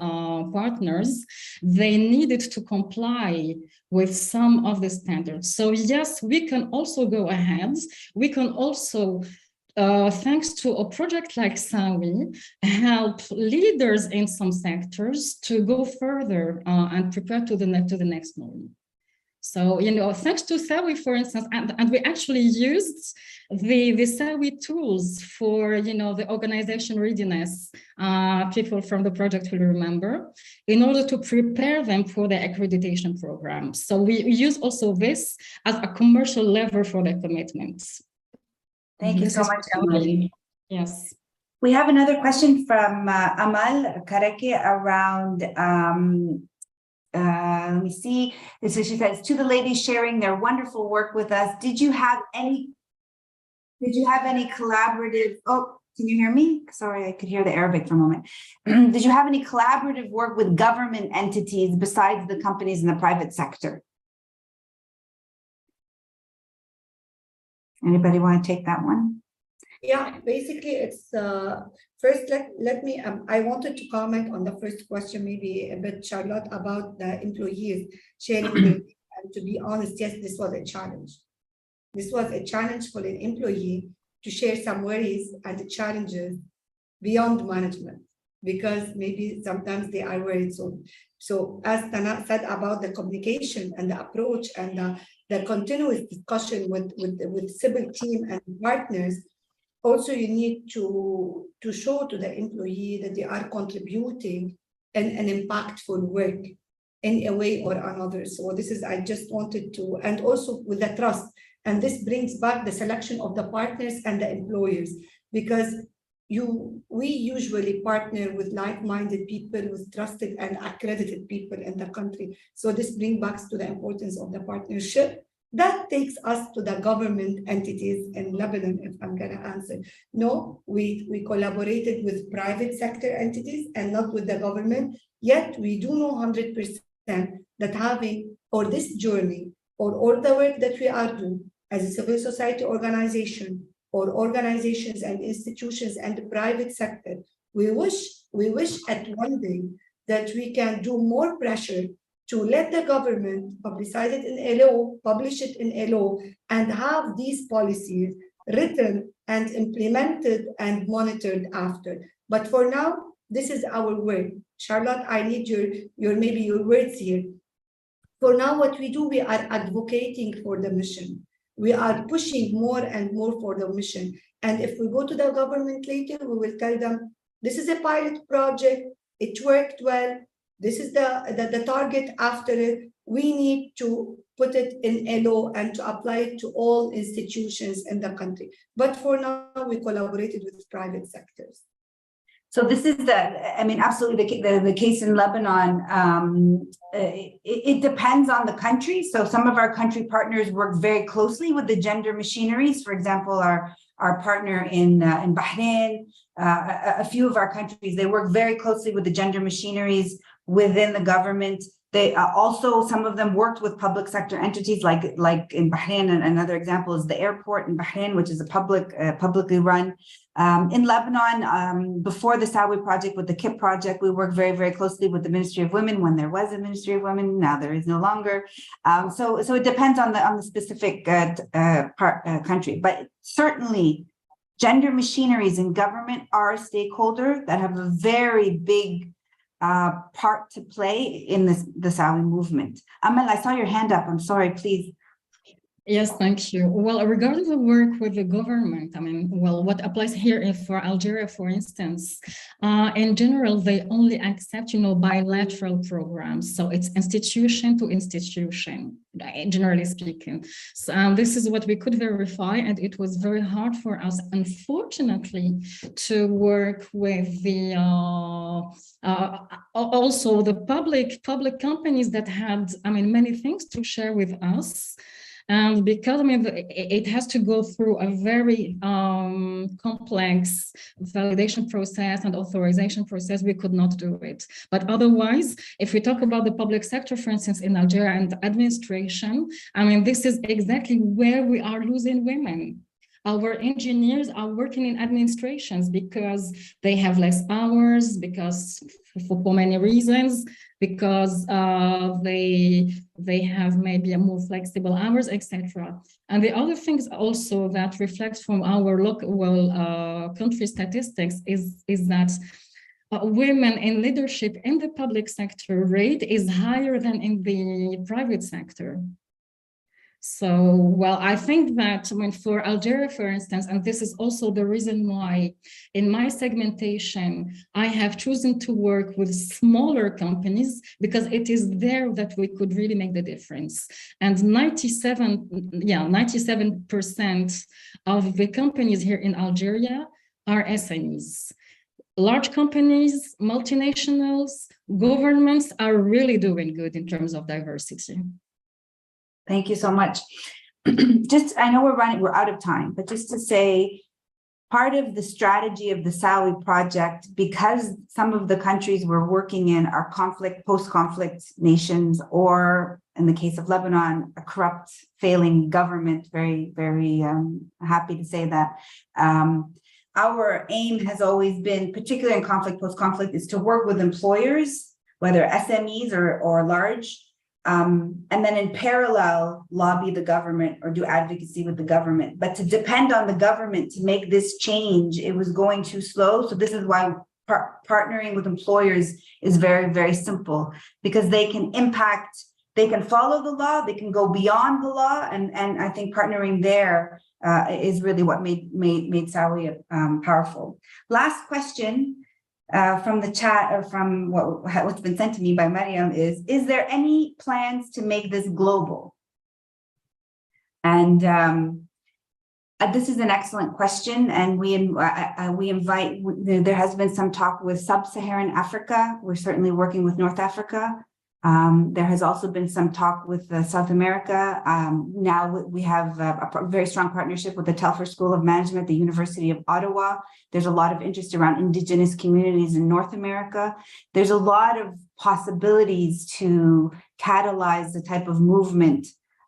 partners, they needed to comply with some of the standards. So yes, we can also go ahead. We can also, thanks to a project like SAWI, help leaders in some sectors to go further and prepare to the next norm. So, you know, thanks to SAWI, for instance, and we actually used the SAWI tools for, you know, the organization readiness, people from the project will remember, in order to prepare them for the accreditation program. So we use also this as a commercial lever for the commitments. Thank you so much, Amal. Yes. We have another question from Amal Karaki around let me see. So she says, to the ladies sharing their wonderful work with us, did you have any collaborative, oh, can you hear me? Sorry, I could hear the Arabic for a moment. Did you have any collaborative work with government entities besides the companies in the private sector? Anybody want to take that one? Yeah, basically it's first let me I wanted to comment on the first question, maybe a bit, Charlotte, about the employees sharing their, and to be honest, yes, this was a challenge. This was a challenge for an employee to share some worries and the challenges beyond management, because maybe sometimes they are worried. So as Tana said about the communication and the approach and the continuous discussion with civil team and partners, also, you need to show to the employee that they are contributing in an impactful work in a way or another. So this is, I just wanted to, and also with the trust. And this brings back the selection of the partners and the employers, because we usually partner with like-minded people, with trusted and accredited people in the country. So this brings back to the importance of the partnership. That takes us to the government entities in Lebanon, if I'm going to answer. No, we collaborated with private sector entities and not with the government, yet we do know 100% that having, or this journey, or all the work that we are doing as a civil society organization, or organizations and institutions and the private sector, we wish at one day that we can do more pressure to let the government publicize it in a law, publish it in a law, and have these policies written and implemented and monitored after. But for now, this is our work. Charlotte, I need your maybe your words here. For now, what we do, we are advocating for the mission. We are pushing more and more for the mission. And if we go to the government later, we will tell them, this is a pilot project. it worked well. This is the target after it. We need to put it in a law and to apply it to all institutions in the country. But for now, we collaborated with private sectors. So this is absolutely the case in Lebanon. It depends on the country. So some of our country partners work very closely with the gender machineries. For example, our partner in Bahrain, a few of our countries, they work very closely with the gender machineries within the government. They also, some of them worked with public sector entities, like in Bahrain. And another example is the airport in Bahrain, which is a publicly run. In Lebanon, before the SAWI project, with the KIP project, we worked very, very closely with the Ministry of Women when there was a Ministry of Women. Now there is no longer. So it depends on the specific country, but certainly gender machineries in government are a stakeholder that have a very big part to play in the SAWI movement. Amal, I saw your hand up. I'm sorry, please. Yes, thank you. Well, regarding the work with the government, what applies here for Algeria, for instance, in general, they only accept, bilateral programs. So it's institution to institution, generally speaking. So this is what we could verify, and it was very hard for us, unfortunately, to work with the also the public companies that had, many things to share with us. And because it has to go through a very complex validation process and authorization process, we could not do it. But otherwise, if we talk about the public sector, for instance, in Algeria and administration, this is exactly where we are losing women. Our engineers are working in administrations because they have less hours, because for many reasons, because they have maybe a more flexible hours, etc. And the other things also that reflects from our local country statistics is that women in leadership in the public sector rate is higher than in the private sector. So, well, I think that for Algeria, for instance, and this is also the reason why in my segmentation, I have chosen to work with smaller companies, because it is there that we could really make the difference. And 97% of the companies here in Algeria are SMEs. Large companies, multinationals, governments are really doing good in terms of diversity. Thank you so much. I know we're out of time, but just to say, part of the strategy of the SAWI project, because some of the countries we're working in are post-conflict nations, or in the case of Lebanon, a corrupt, failing government, very, very happy to say that. Our aim has always been, particularly in conflict, post-conflict, is to work with employers, whether SMEs or large, and then in parallel, lobby the government or do advocacy with the government. But to depend on the government to make this change, it was going too slow. So this is why partnering with employers is very, very simple, because they can impact, they can follow the law, they can go beyond the law. And I think partnering there is really what made SAWI powerful. Last question. From the chat, or from what's been sent to me by Mariam, is there any plans to make this global? And this is an excellent question, and we invite, there has been some talk with Sub-Saharan Africa. We're certainly working with North Africa. There has also been some talk with South America. Now we have a very strong partnership with the Telfer School of Management, the University of Ottawa. There's a lot of interest around Indigenous communities in North America. There's a lot of possibilities to catalyze the type of movement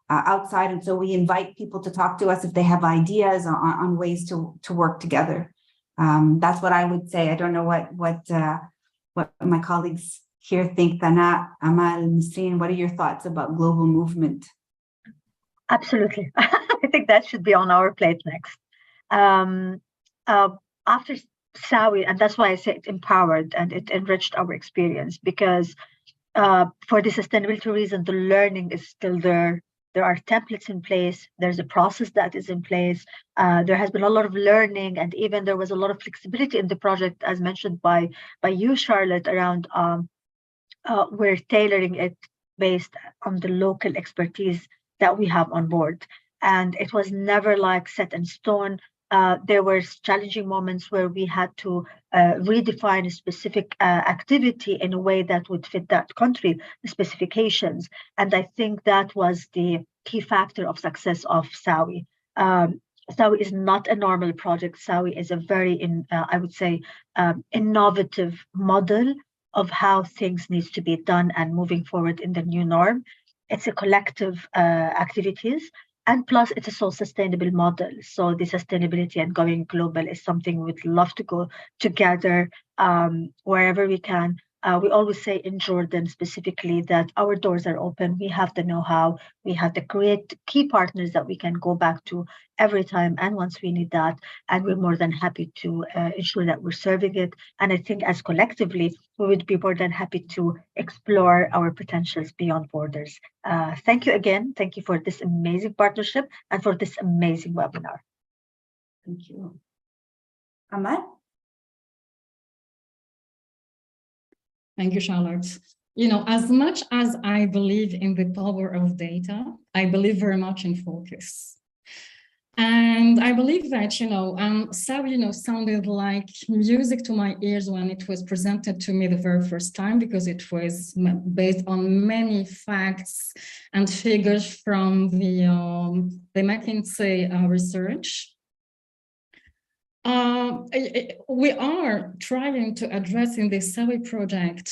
outside. And so we invite people to talk to us if they have ideas on ways to work together. That's what I would say. I don't know what my colleagues here think. Dana, Amal, Nisreen, what are your thoughts about global movement? Absolutely. I think that should be on our plate next. After SAWI, and that's why I say it empowered and it enriched our experience, because for the sustainability reason, the learning is still there There are templates in place. There's a process that is in place. There has been a lot of learning, and even there was a lot of flexibility in the project, as mentioned by you, Charlotte, around we're tailoring it based on the local expertise that we have on board. And it was never like set in stone. There were challenging moments where we had to redefine a specific activity in a way that would fit that country specifications. And I think that was the key factor of success of SAWI. SAWI is not a normal project. SAWI is a very, I would say, innovative model of how things needs to be done and moving forward in the new norm. It's a collective activities, and plus it's a so sustainable model. So the sustainability and going global is something we'd love to go together wherever we can. We always say in Jordan specifically that our doors are open. We have the know-how. We have the great key partners that we can go back to every time and once we need that. And we're more than happy to ensure that we're serving it. And I think as collectively, we would be more than happy to explore our potentials beyond borders. Thank you again. Thank you for this amazing partnership and for this amazing webinar. Thank you. Ahmad? Thank you, Charlotte. You know, as much as I believe in the power of data, I believe very much in focus. And I believe that, SAWI, sounded like music to my ears when it was presented to me the very first time, because it was based on many facts and figures from the McKinsey research. We are trying to address in the SAWI project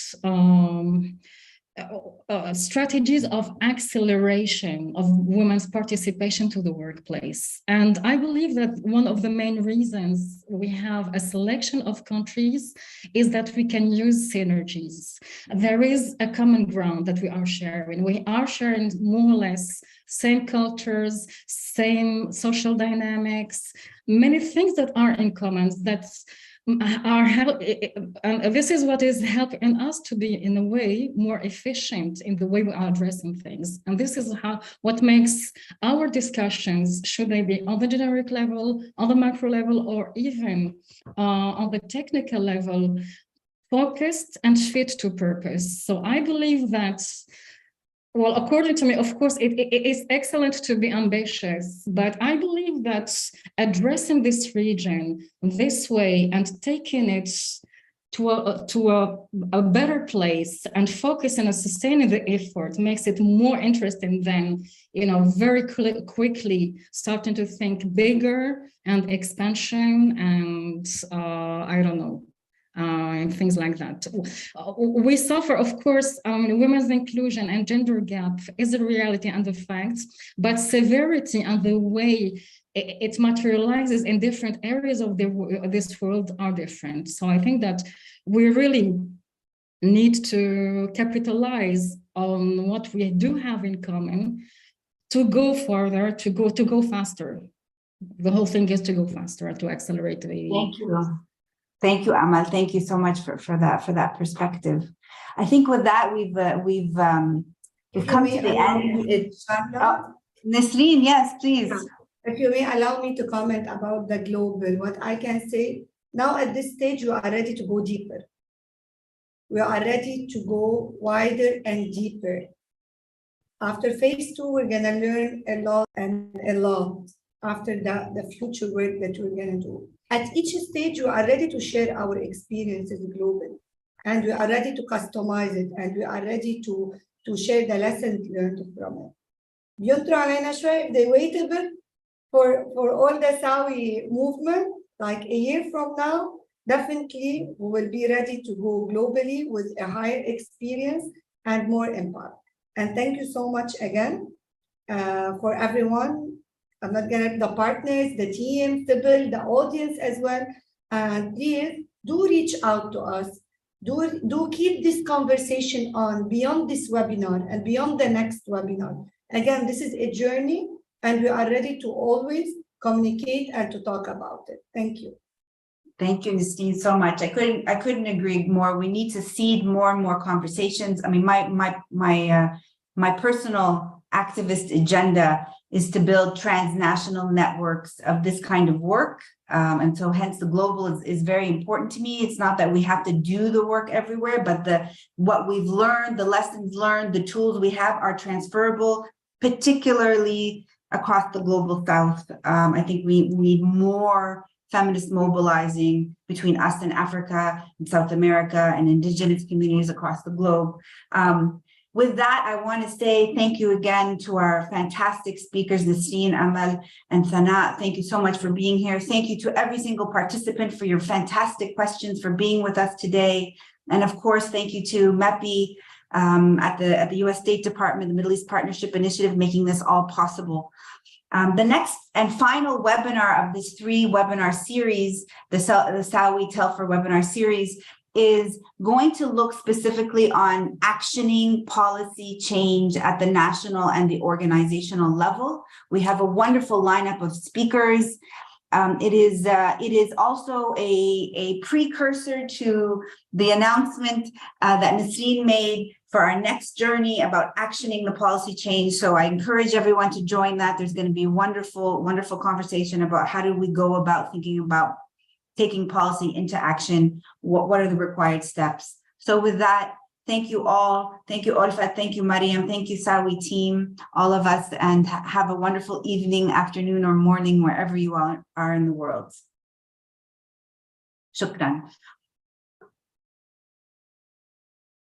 strategies of acceleration of women's participation to the workplace. And I believe that one of the main reasons we have a selection of countries is that we can use synergies. There is a common ground that we are sharing. We are sharing more or less same cultures, same social dynamics, many things that are in common that are and this is what is helping us to be in a way more efficient in the way we are addressing things. And this is what makes our discussions, should they be on the generic level, on the macro level, or even on the technical level, focused and fit to purpose. So I believe that, well, according to me, of course, it is excellent to be ambitious, but I believe that addressing this region this way and taking it to a better place and focusing on sustaining the effort makes it more interesting than, very quickly starting to think bigger and expansion and I don't know. And things like that. We suffer, of course, women's inclusion and gender gap is a reality and a fact, but severity and the way it materializes in different areas of this world are different. So I think that we really need to capitalize on what we do have in common to go further, to go faster. The whole thing is to go faster, to accelerate the. Thank you. Thank you, Amal. Thank you so much for that perspective. I think with that we've come to the end. Nasreen, yes, please. If you may allow me to comment about the global, what I can say now at this stage, we are ready to go deeper. We are ready to go wider and deeper. After phase 2, we're gonna learn a lot and a lot after the future work that we're gonna do. At each stage, we are ready to share our experiences globally, and we are ready to customize it, and we are ready to share the lessons learned from it. بينطروا علينا شوي if they wait a bit for all the SAWI movement, like a year from now, definitely we will be ready to go globally with a higher experience and more impact. And thank you so much again for everyone. I'm not gonna the partners, the team, the audience as well. And please do reach out to us. Do keep this conversation on beyond this webinar and beyond the next webinar. Again, this is a journey, and we are ready to always communicate and to talk about it. Thank you. Thank you, Nasreen, so much. I couldn't agree more. We need to seed more and more conversations. I mean, my personal activist agenda is to build transnational networks of this kind of work. And so hence the global is very important to me. It's not that we have to do the work everywhere, but what we've learned, the lessons learned, the tools we have are transferable, particularly across the global South. I think we need more feminist mobilizing between us and Africa and South America and indigenous communities across the globe. With that, I want to say thank you again to our fantastic speakers, Nasreen, Amal, and Sana. Thank you so much for being here. Thank you to every single participant for your fantastic questions, for being with us today. And of course, thank you to MEPI at the US State Department, the Middle East Partnership Initiative, making this all possible. The next and final webinar of this 3-webinar series, the SAWI Telfer webinar series, is going to look specifically on actioning policy change at the national and the organizational level. We have a wonderful lineup of speakers. It is also a precursor to the announcement that Nasreen made for our next journey about actioning the policy change. So I encourage everyone to join that. There's going to be a wonderful, wonderful conversation about how do we go about thinking about taking policy into action. What are the required steps? So with that, thank you all. Thank you, Olfa. Thank you, Mariam. Thank you, SAWI team, all of us, and have a wonderful evening, afternoon, or morning, wherever you are in the world. Shukran.